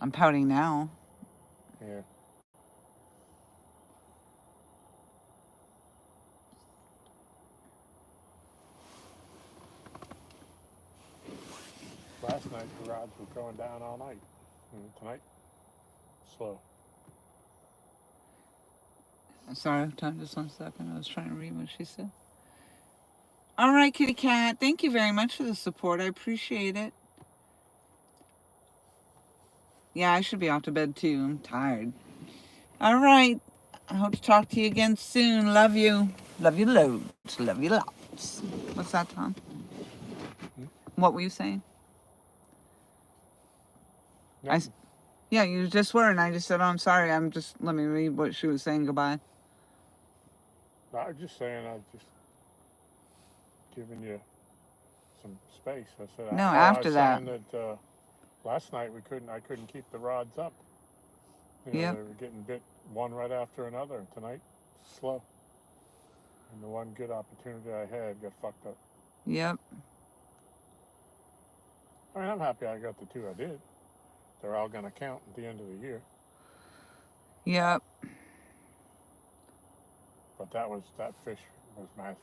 I'm pouting now. Yeah. Last night the rods were going down all night. And tonight, slow. Sorry, Tom, just 1 second. I was trying to read what she said. All right, kitty cat. Thank you very much for the support. I appreciate it. Yeah, I should be off to bed too. I'm tired. All right. I hope to talk to you again soon. Love you. Love you loads. Love you lots. What's that, Tom? What were you saying? Nothing. Yeah, you just were, and I just said, oh, I'm sorry. Let me read what she was saying. Goodbye. I was just saying, I was just giving you some space. I said, No, I after was that. saying that last night I couldn't keep the rods up. You know, Yep. they were getting bit one right after another. And tonight, slow. And the one good opportunity I had got fucked up. Yep. I mean, I'm happy I got the 2 I did. They're all going to count at the end of the year. Yep. But that fish was massive.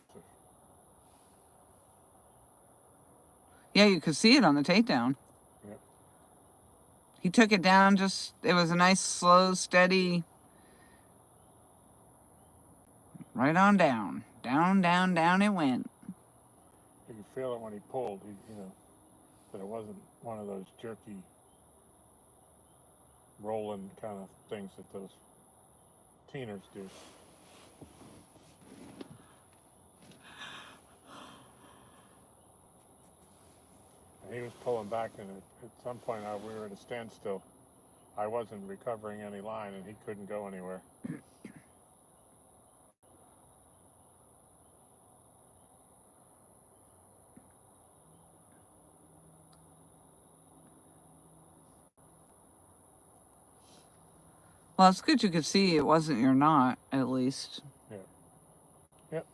Yeah, you could see it on the takedown. Yep. He took it down it was a nice, slow, steady, right on down. Down, down, down it went. You could feel it when he pulled, that it wasn't one of those jerky, rolling kind of things that those teeners do. And he was pulling back, and at some point we were at a standstill. I wasn't recovering any line, and he couldn't go anywhere. Well, it's good you could see it wasn't your knot, at least. Yeah. Yep.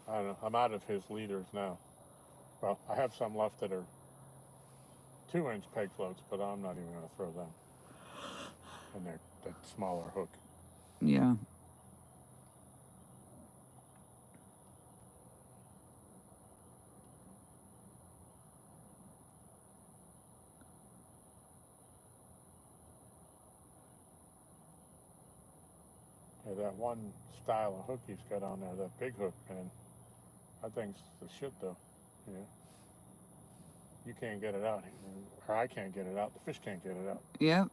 I don't know. I'm out of his leaders now. Well, I have some left that are 2-inch peg floats, but I'm not even going to throw them. And they're that smaller hook. Yeah. Yeah, that one style of hook he's got on there, that big hook, man, that thing's the shit, though. Yeah. You can't get it out. Or I can't get it out. The fish can't get it out. Yep.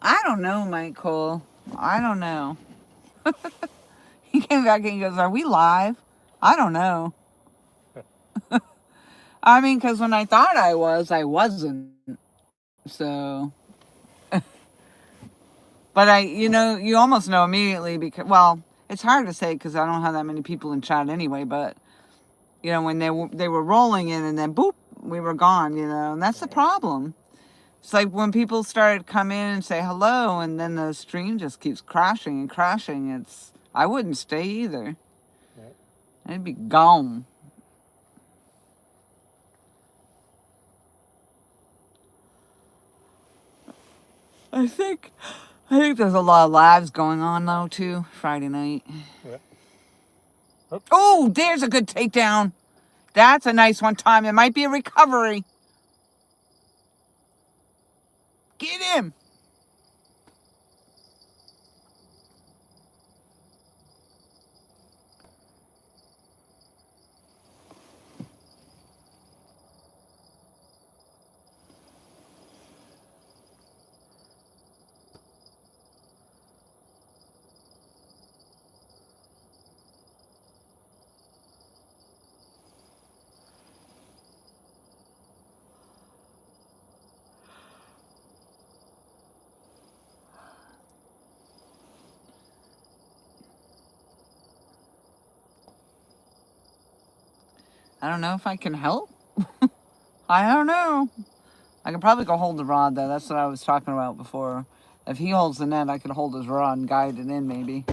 I don't know, Michael. I don't know. He came back and he goes, "Are we live?" I don't know. I mean, because when I thought I was, I wasn't. So, but you almost know immediately because, well, it's hard to say because I don't have that many people in chat anyway. But when they were rolling in and then boop, we were gone. And that's the problem. It's like when people started come in and say hello, and then the stream just keeps crashing and crashing. I wouldn't stay either. Yeah. I'd be gone. I think there's a lot of lives going on though too. Friday night. Yeah. Oh, there's a good takedown. That's a nice one, Tom. It might be a recovery. Get him. I don't know if I can help. I don't know. I could probably go hold the rod though. That's what I was talking about before. If he holds the net, I could hold his rod and guide it in maybe.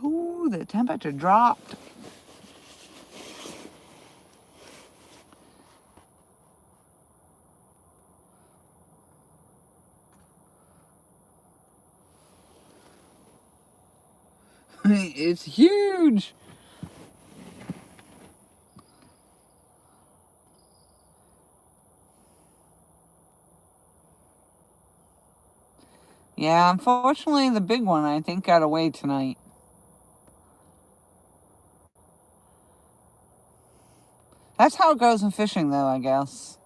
Ooh, the temperature dropped. It's huge. Yeah, unfortunately, the big one, I think, got away tonight. That's how it goes in fishing, though, I guess.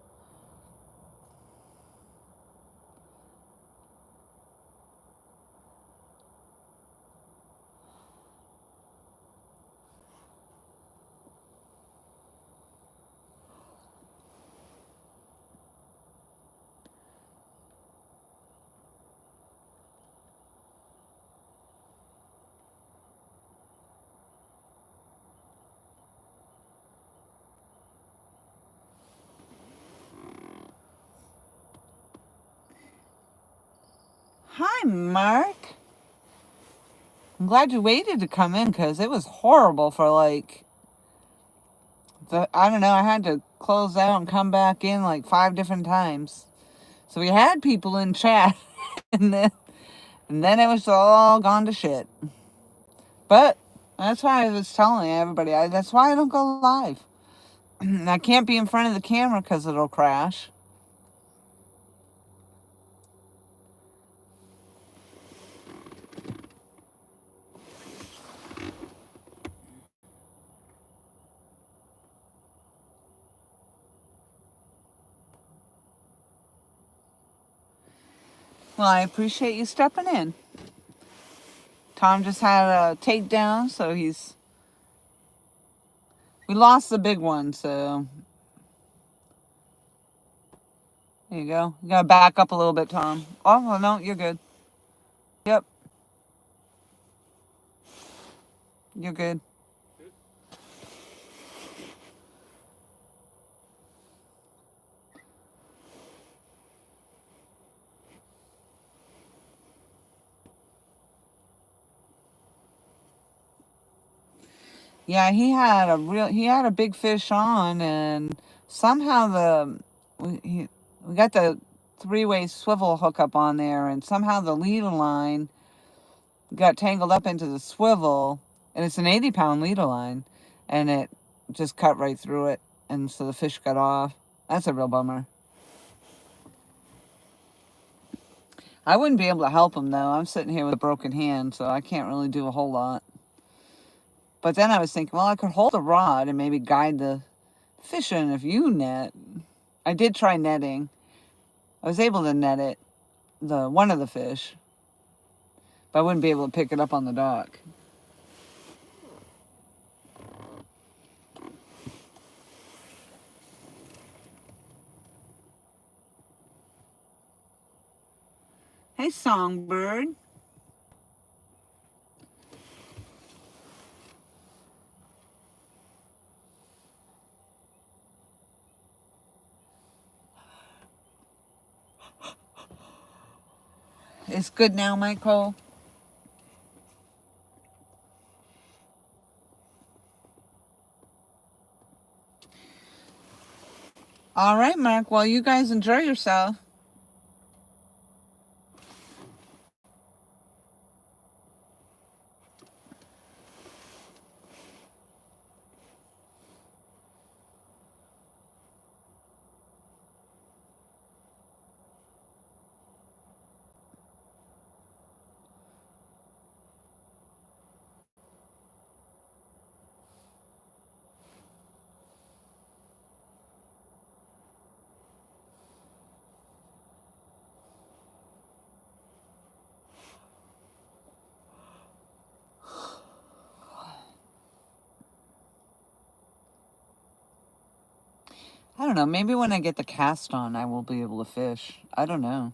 Hi, Mark. I'm glad you waited to come in because it was horrible for like, I don't know, I had to close out and come back in like 5 different times. So we had people in chat and then it was all gone to shit. But that's why I was telling everybody, that's why I don't go live. I can't be in front of the camera because it'll crash. Well, I appreciate you stepping in. Tom just had a takedown, so we lost the big one, so there you go. You gotta back up a little bit, Tom. Oh, well, no, you're good. Yep, you're good. Yeah, he had a big fish on, and somehow we got the 3-way swivel hookup on there, and somehow the leader line got tangled up into the swivel, and it's an 80-pound leader line, and it just cut right through it, and so the fish got off. That's a real bummer. I wouldn't be able to help him, though. I'm sitting here with a broken hand, so I can't really do a whole lot. But then I was thinking, well, I could hold a rod and maybe guide the fish in if you net. I did try netting. I was able to net it, one of the fish, but I wouldn't be able to pick it up on the dock. Hey, Songbird. It's good now, Michael. All right, Mark. Well, you guys enjoy yourself. I don't know. Maybe when I get the cast on, I will be able to fish. I don't know.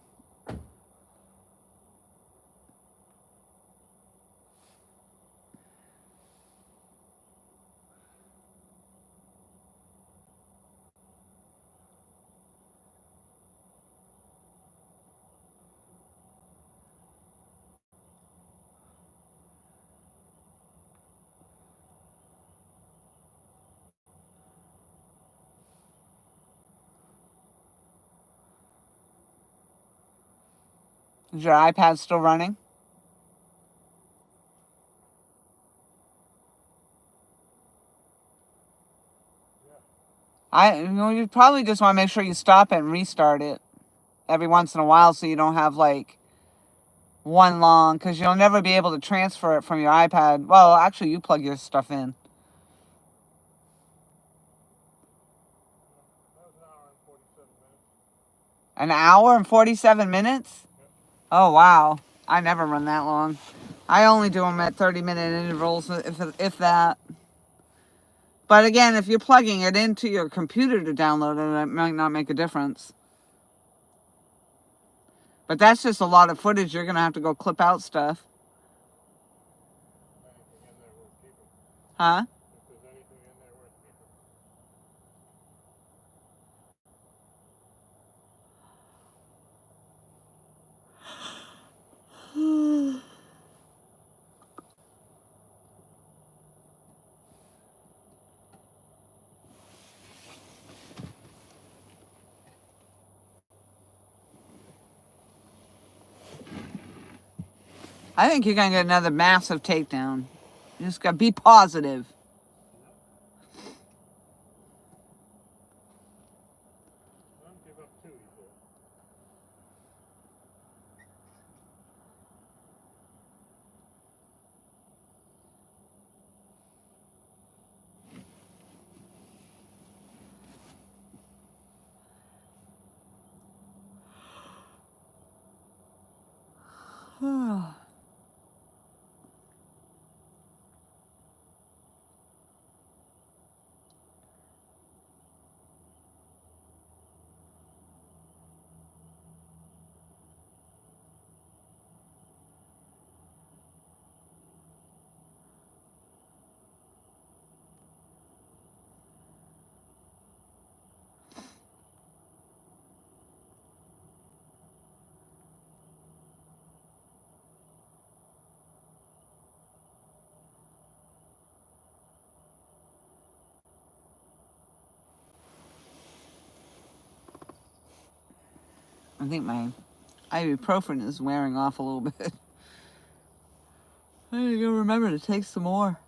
Is your iPad still running? You probably just want to make sure you stop it and restart it every once in a while so you don't have like one long, because you'll never be able to transfer it from your iPad. Well, actually, you plug your stuff in. An hour and 47 minutes? Oh, wow. I never run that long. I only do them at 30-minute intervals, if that. But again, if you're plugging it into your computer to download it, it might not make a difference. But that's just a lot of footage. You're going to have to go clip out stuff. Huh? I think you're going to get another massive takedown. You just got to be positive. Don't give up too easily. I think my ibuprofen is wearing off a little bit. I need to go remember to take some more.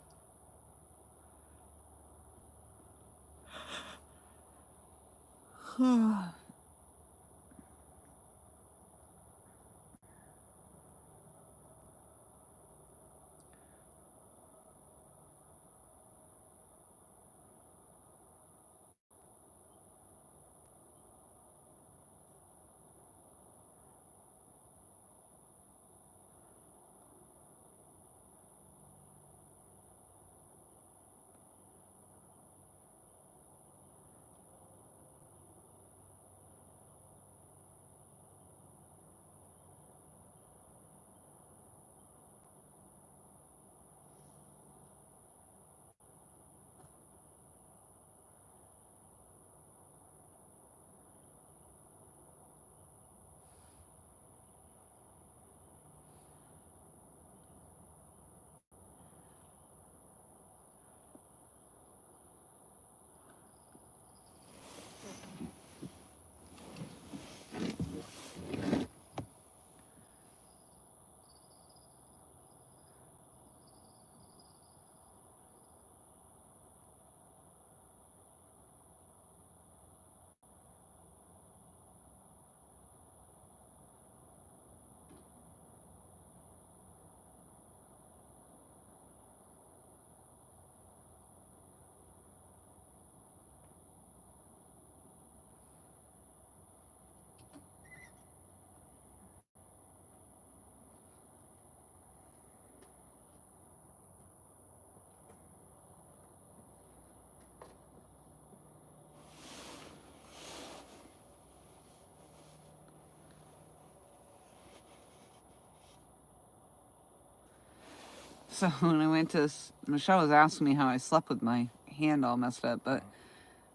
So when I went to, Michelle was asking me how I slept with my hand all messed up, but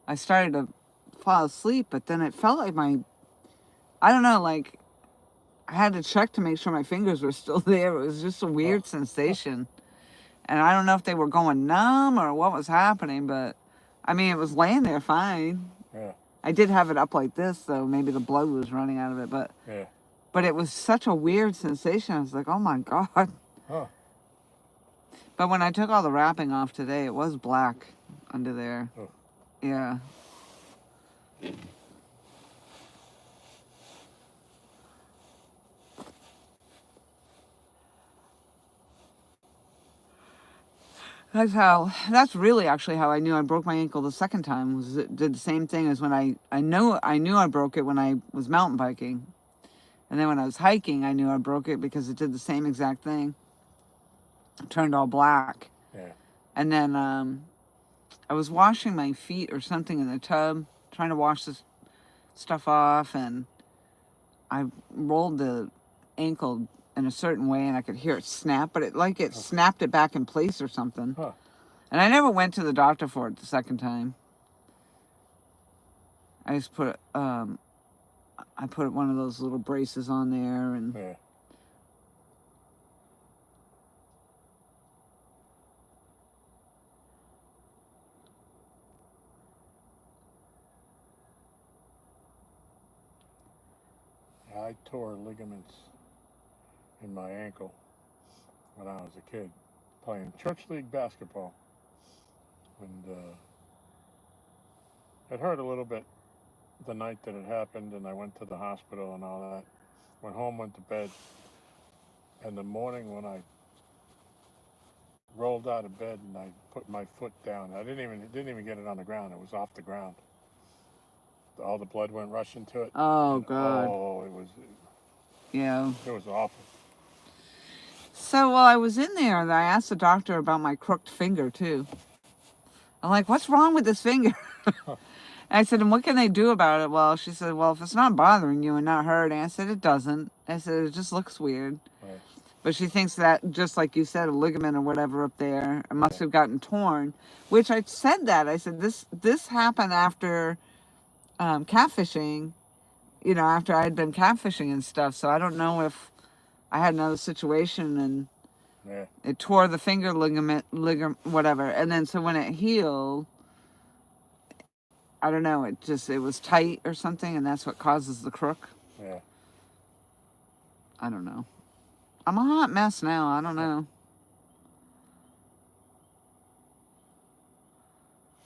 I started to fall asleep, but then it felt like I don't know, like I had to check to make sure my fingers were still there. It was just a weird sensation. And I don't know if they were going numb or what was happening, but I mean, it was laying there fine. Yeah. I did have it up like this, so maybe the blood was running out of it, but Yeah. but it was such a weird sensation. I was like, oh my God. Huh. But when I took all the wrapping off today, it was black under there. Oh. Yeah. That's really actually how I knew I broke my ankle the second time, was it did the same thing as when I knew I broke it when I was mountain biking. And then when I was hiking, I knew I broke it because it did the same exact thing. It turned all black. Yeah. And then I was washing my feet or something in the tub, trying to wash this stuff off, and I rolled the ankle in a certain way and I could hear it snap, but it snapped it back in place or something. Huh. And I never went to the doctor for it the second time. I just put I put one of those little braces on there, and Yeah. I tore ligaments in my ankle when I was a kid, playing church league basketball. And it hurt a little bit the night that it happened, and I went to the hospital and all that. Went home, went to bed, and the morning when I rolled out of bed and I put my foot down, I didn't even get it on the ground. It was off the ground. All the blood went rushing to it. Oh, and, God. Oh, Yeah. it was awful. So while I was in there, I asked the doctor about my crooked finger, too. I'm like, what's wrong with this finger? I said, and what can they do about it? Well, she said, well, if it's not bothering you and not hurting. I said, it doesn't. I said, it just looks weird. Right. But she thinks that, just like you said, a ligament or whatever up there, it must have gotten torn. Which I said that. I said, this happened after catfishing, after I had been catfishing and stuff. So I don't know if I had another situation and it tore the finger ligament, whatever. And then so when it healed, I don't know, it was tight or something, and that's what causes the crook. Yeah. I don't know. I'm a hot mess now. I don't know.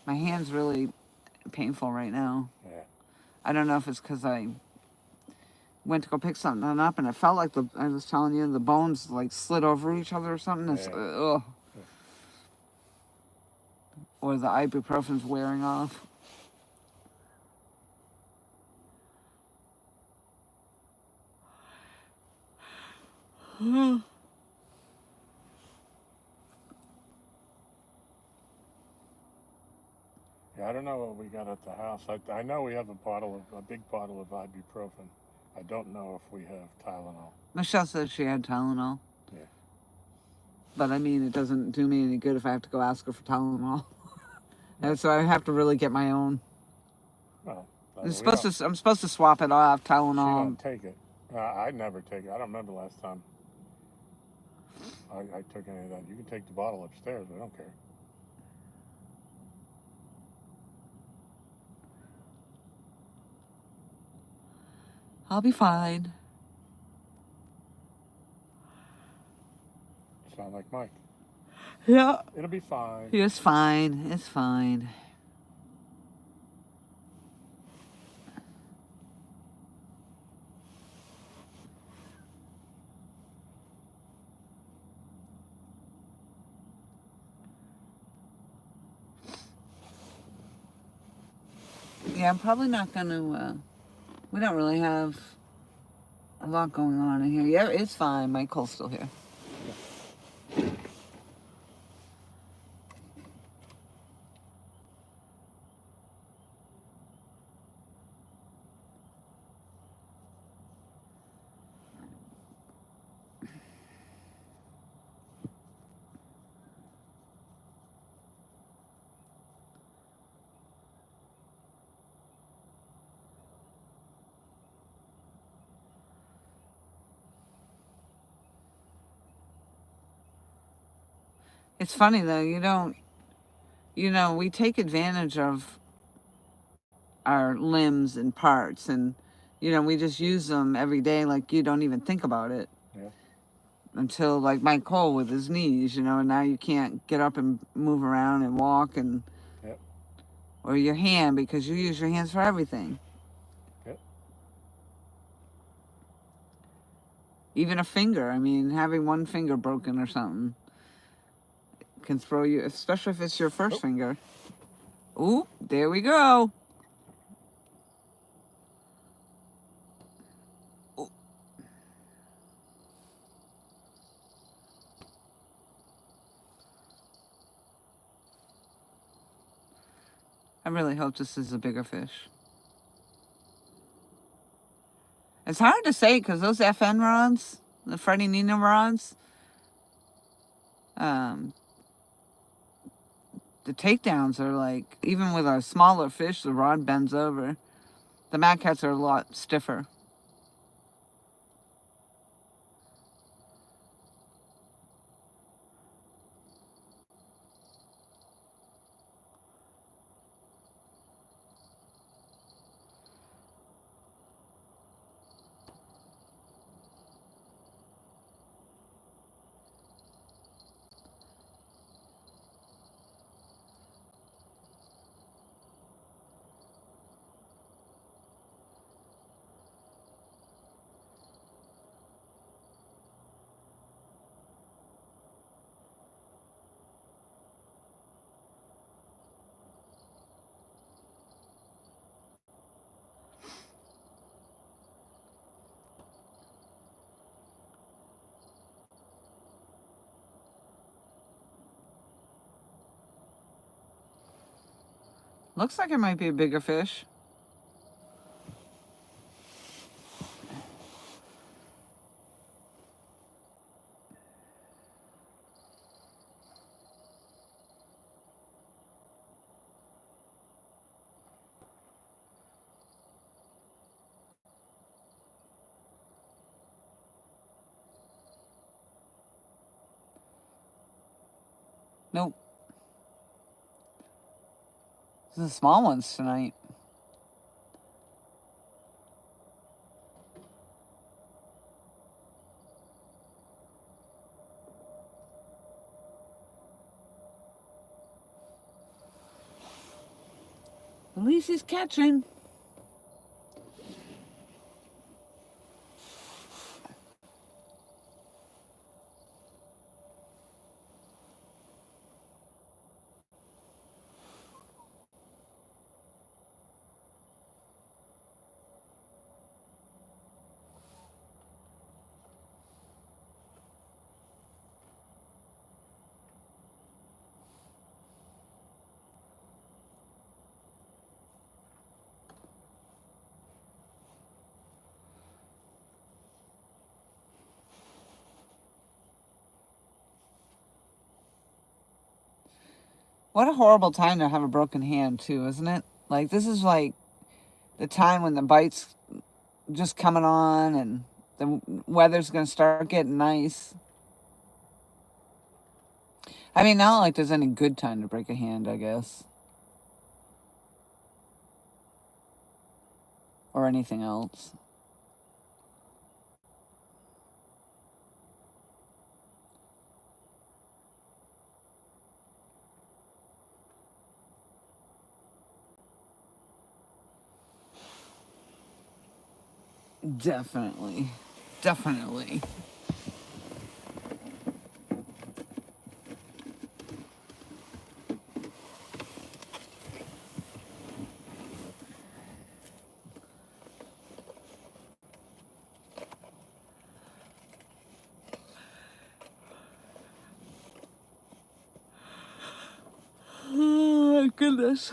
My hand's really painful right now. Yeah. I don't know if it's because I went to go pick something up, and it felt like I was telling you, the bones like slid over each other or something. It's, ugh. Or the ibuprofen's wearing off. Yeah, I don't know what we got at the house. I know we have a big bottle of ibuprofen. I don't know if we have Tylenol. Michelle said she had Tylenol. Yeah. But I mean, it doesn't do me any good if I have to go ask her for Tylenol. And so I have to really get my own. Well, I'm supposed to swap it off, Tylenol. She don't take it. I never take it. I don't remember last time I took any of that. You can take the bottle upstairs. I don't care. I'll be fine. Sound like Mike. Yeah. It'll be fine. It's fine. It's fine. Yeah, I'm probably not going to, we don't really have a lot going on in here. Yeah, it's fine. Michael's still here. It's funny though, we take advantage of our limbs and parts, and we just use them every day, like you don't even think about it. Yeah. Until like Mike Cole with his knees, and now you can't get up and move around and walk, and Yep. Or your hand, because you use your hands for everything. Yep. Even a finger. I mean, having one finger broken or something can throw you, especially if it's your first finger. Ooh, there we go. Ooh. I really hope this is a bigger fish. It's hard to say because those FN rods, the Freddie Nino rods, the takedowns are like, even with a smaller fish, the rod bends over. The Mad Cats are a lot stiffer. Looks like it might be a bigger fish. Nope. This is the small ones tonight. At least he's catching. What a horrible time to have a broken hand, too, isn't it? Like, this is like the time when the bite's just coming on and the weather's going to start getting nice. I mean, not like there's any good time to break a hand, I guess. Or anything else. Definitely. Definitely. Oh, my goodness.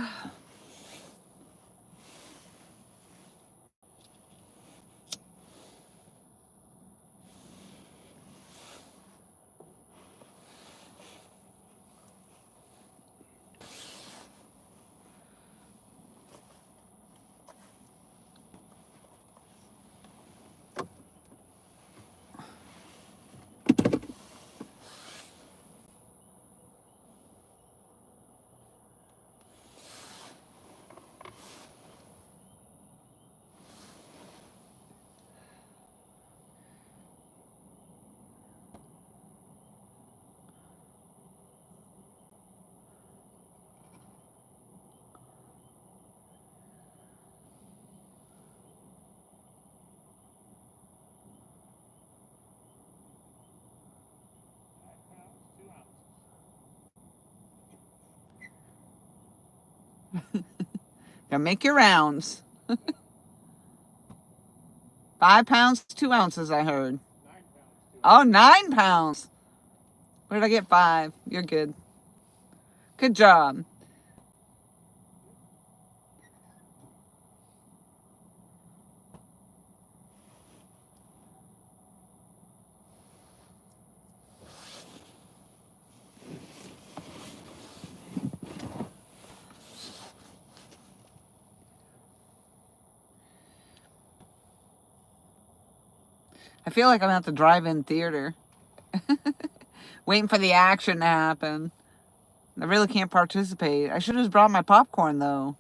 Gotta make your rounds. 5 pounds, 2 ounces, I heard. 9 pounds. Oh, 9 pounds. Where did I get 5? You're good. Good job. I feel like I'm at the drive-in theater. Waiting for the action to happen. I really can't participate. I should have just brought my popcorn, though.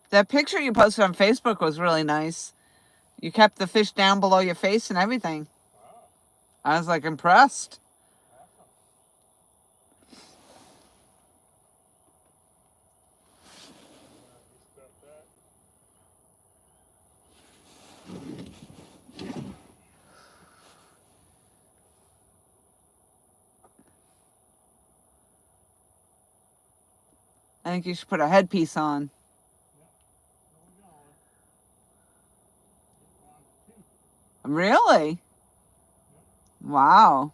That picture you posted on Facebook was really nice. You kept the fish down below your face and everything. Wow. I was like impressed. Awesome. Just got that. I think you should put a headpiece on. Yep. There we go. 1, 2. Really? Yep. Wow.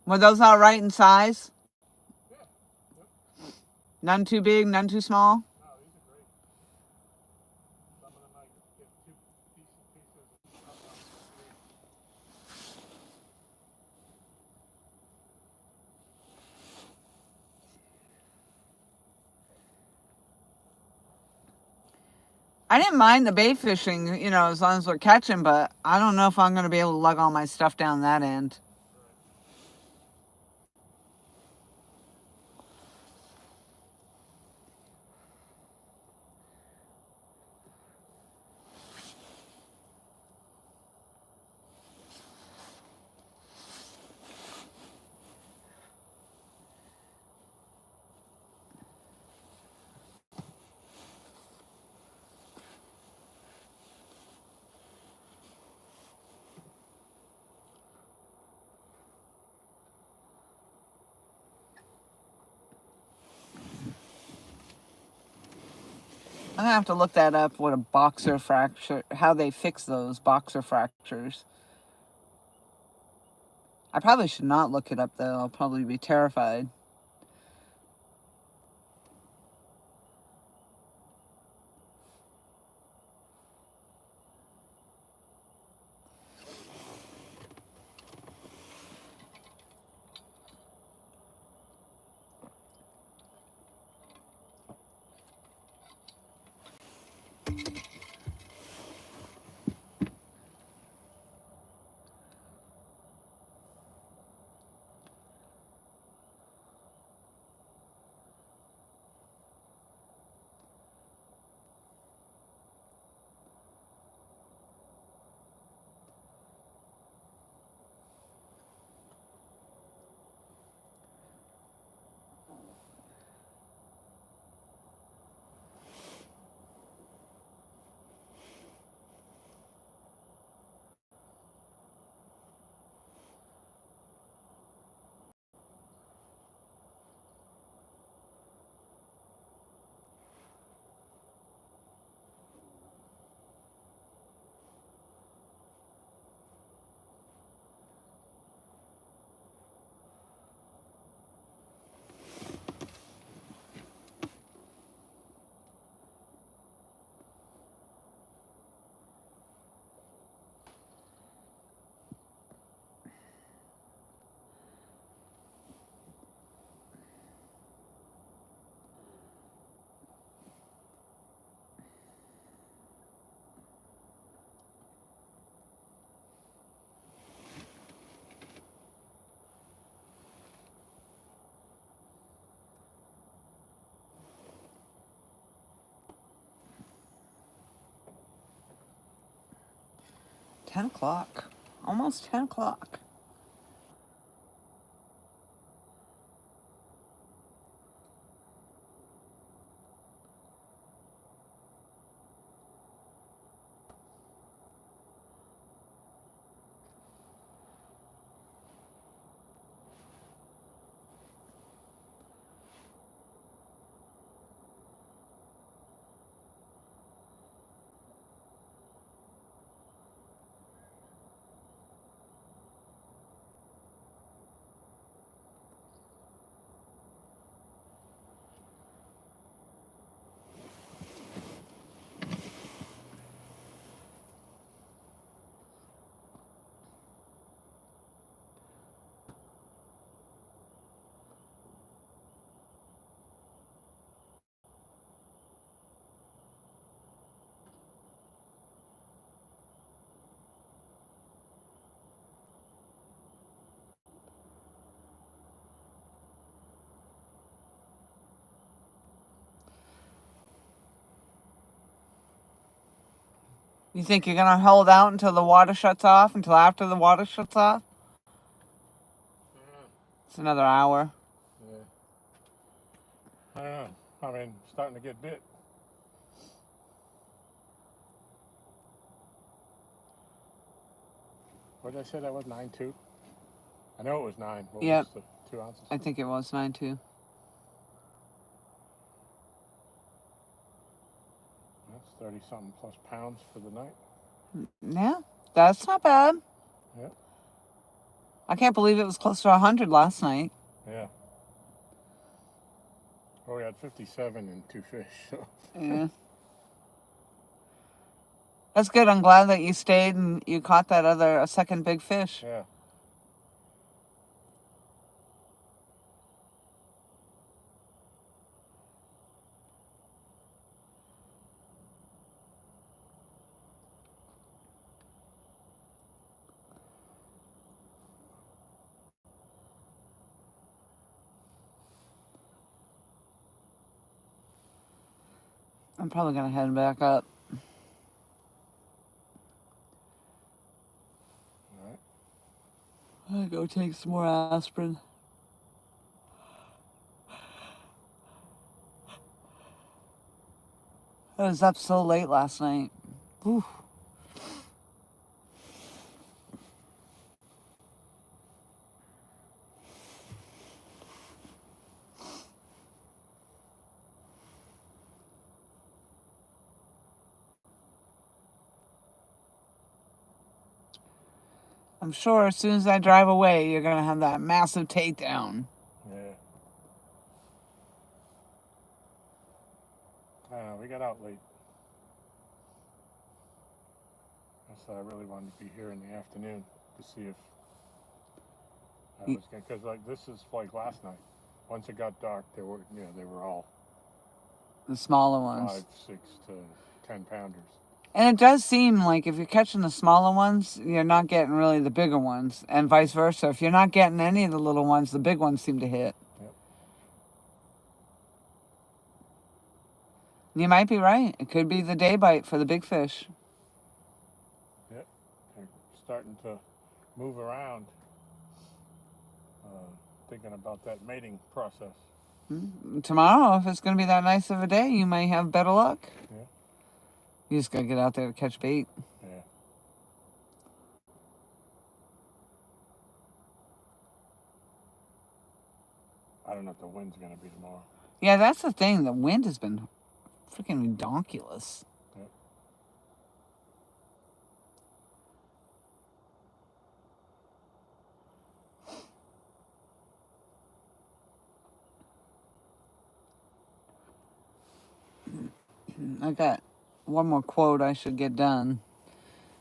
Were those all right in size? Yeah. Yep. None too big, none too small? No, these are great. Some of them I get 2 decent pieces. Other ones 3. I didn't mind the bait fishing, you know, as long as we're catching, but I don't know if I'm going to be able to lug all my stuff down that end. I'm going to have to look that up, what a boxer fracture, how they fix those boxer fractures. I probably should not look it up, though. I'll probably be terrified. $10 o'clock. Almost 10 o'clock. You think you're gonna hold out until the water shuts off? Until after the water shuts off? Yeah. It's another hour. Yeah. I don't know. I mean, starting to get bit. What did I say that was? 9.2? I know it was 9. What Yep. was the 2 ounces? I think it was 9.2. That's 30-something plus pounds for the night. Yeah, that's not bad. Yeah. I can't believe it was close to 100 last night. Yeah. Well, we had 57 and 2 fish. So. Yeah. That's good. I'm glad that you stayed and you caught that a second big fish. Yeah. I'm probably gonna head back up. All right. I'm gonna go take some more aspirin. I was up so late last night. Whew. I'm sure as soon as I drive away, you're gonna have that massive takedown. Yeah. I don't know. We got out late. I said I really wanted to be here in the afternoon to see if I was going to, because like this is like last night. Once it got dark, they were all The smaller ones. 5, 6 to 10 pounders. And it does seem like if you're catching the smaller ones, you're not getting really the bigger ones, and vice versa. If you're not getting any of the little ones, the big ones seem to hit. Yep. You might be right. It could be the day bite for the big fish. Yep. They're starting to move around, thinking about that mating process. Tomorrow, if it's going to be that nice of a day, you might have better luck. Yeah. You just got to get out there to catch bait. Yeah. I don't know if the wind's going to be tomorrow. Yeah, that's the thing. The wind has been freaking redonkulous. Yep. I got one more quote I should get done.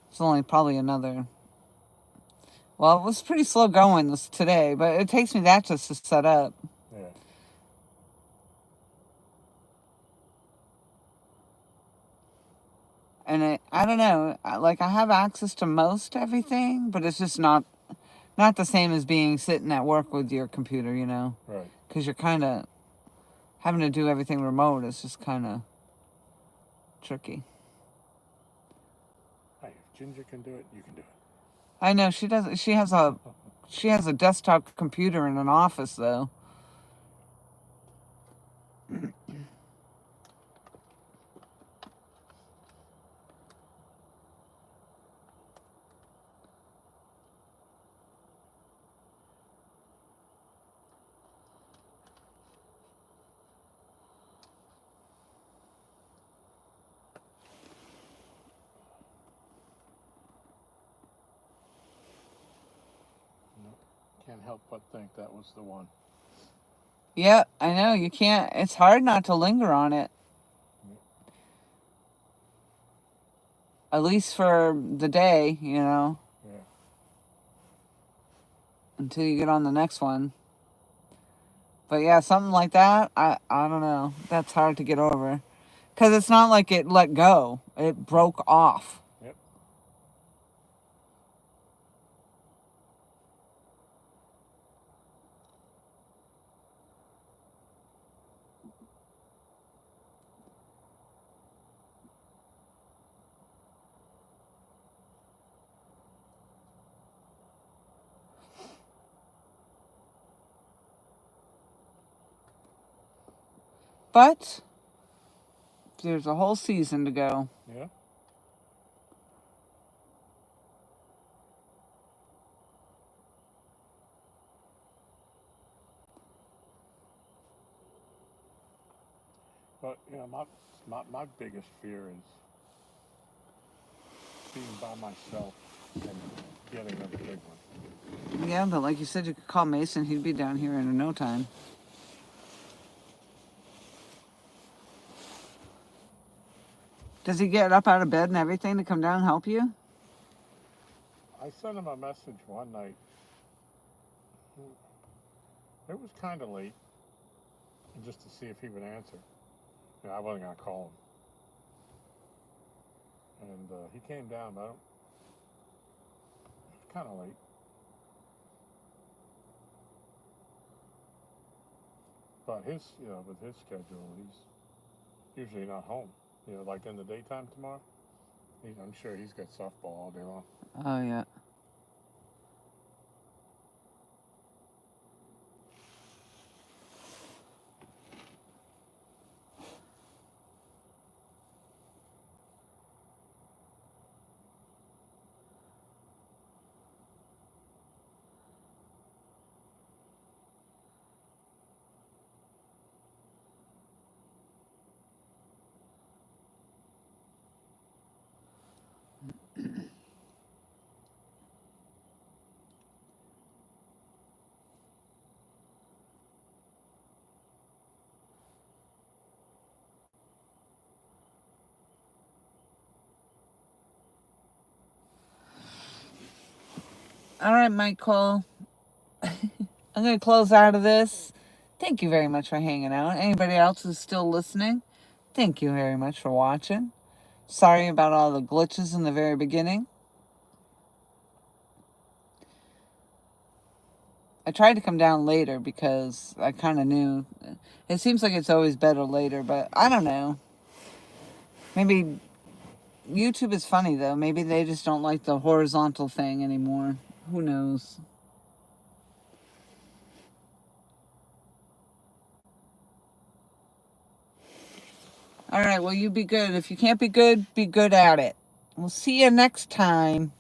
It's only probably another. Well, it was pretty slow going this today, but it takes me that just to set up. Yeah. And I don't know. Like I have access to most everything, but it's just not the same as being sitting at work with your computer, you know. Right. Because you're kind of having to do everything remote. It's just kind of tricky. Hey, if Ginger can do it, you can do it. I know she does. She has a desktop computer in an office though. Can't help but think that was the one. Yeah, I know. You can't. It's hard not to linger on it. At least for the day, you know. Yeah. Until you get on the next one. But yeah, something like that, I don't know. That's hard to get over. Because it's not like it let go. It broke off. Yep. But there's a whole season to go. Yeah. But you know, my biggest fear is being by myself and getting another big one. Yeah, but like you said, you could call Mason. He'd be down here in no time. Does he get up out of bed and everything to come down and help you? I sent him a message one night. It was kind of late, just to see if he would answer. You know, I wasn't gonna call him, and he came down, but it was kind of late. But his, you know, with his schedule, he's usually not home. You know, like in the daytime tomorrow. I'm sure he's got softball all day long. Oh, yeah. All right, Michael. I'm going to close out of this. Thank you very much for hanging out. Anybody else who's still listening, thank you very much for watching. Sorry about all the glitches in the very beginning. I tried to come down later because I kind of knew. It seems like it's always better later, but I don't know. Maybe YouTube is funny, though. Maybe they just don't like the horizontal thing anymore. Who knows? All right, well, you be good. If you can't be good at it. We'll see you next time.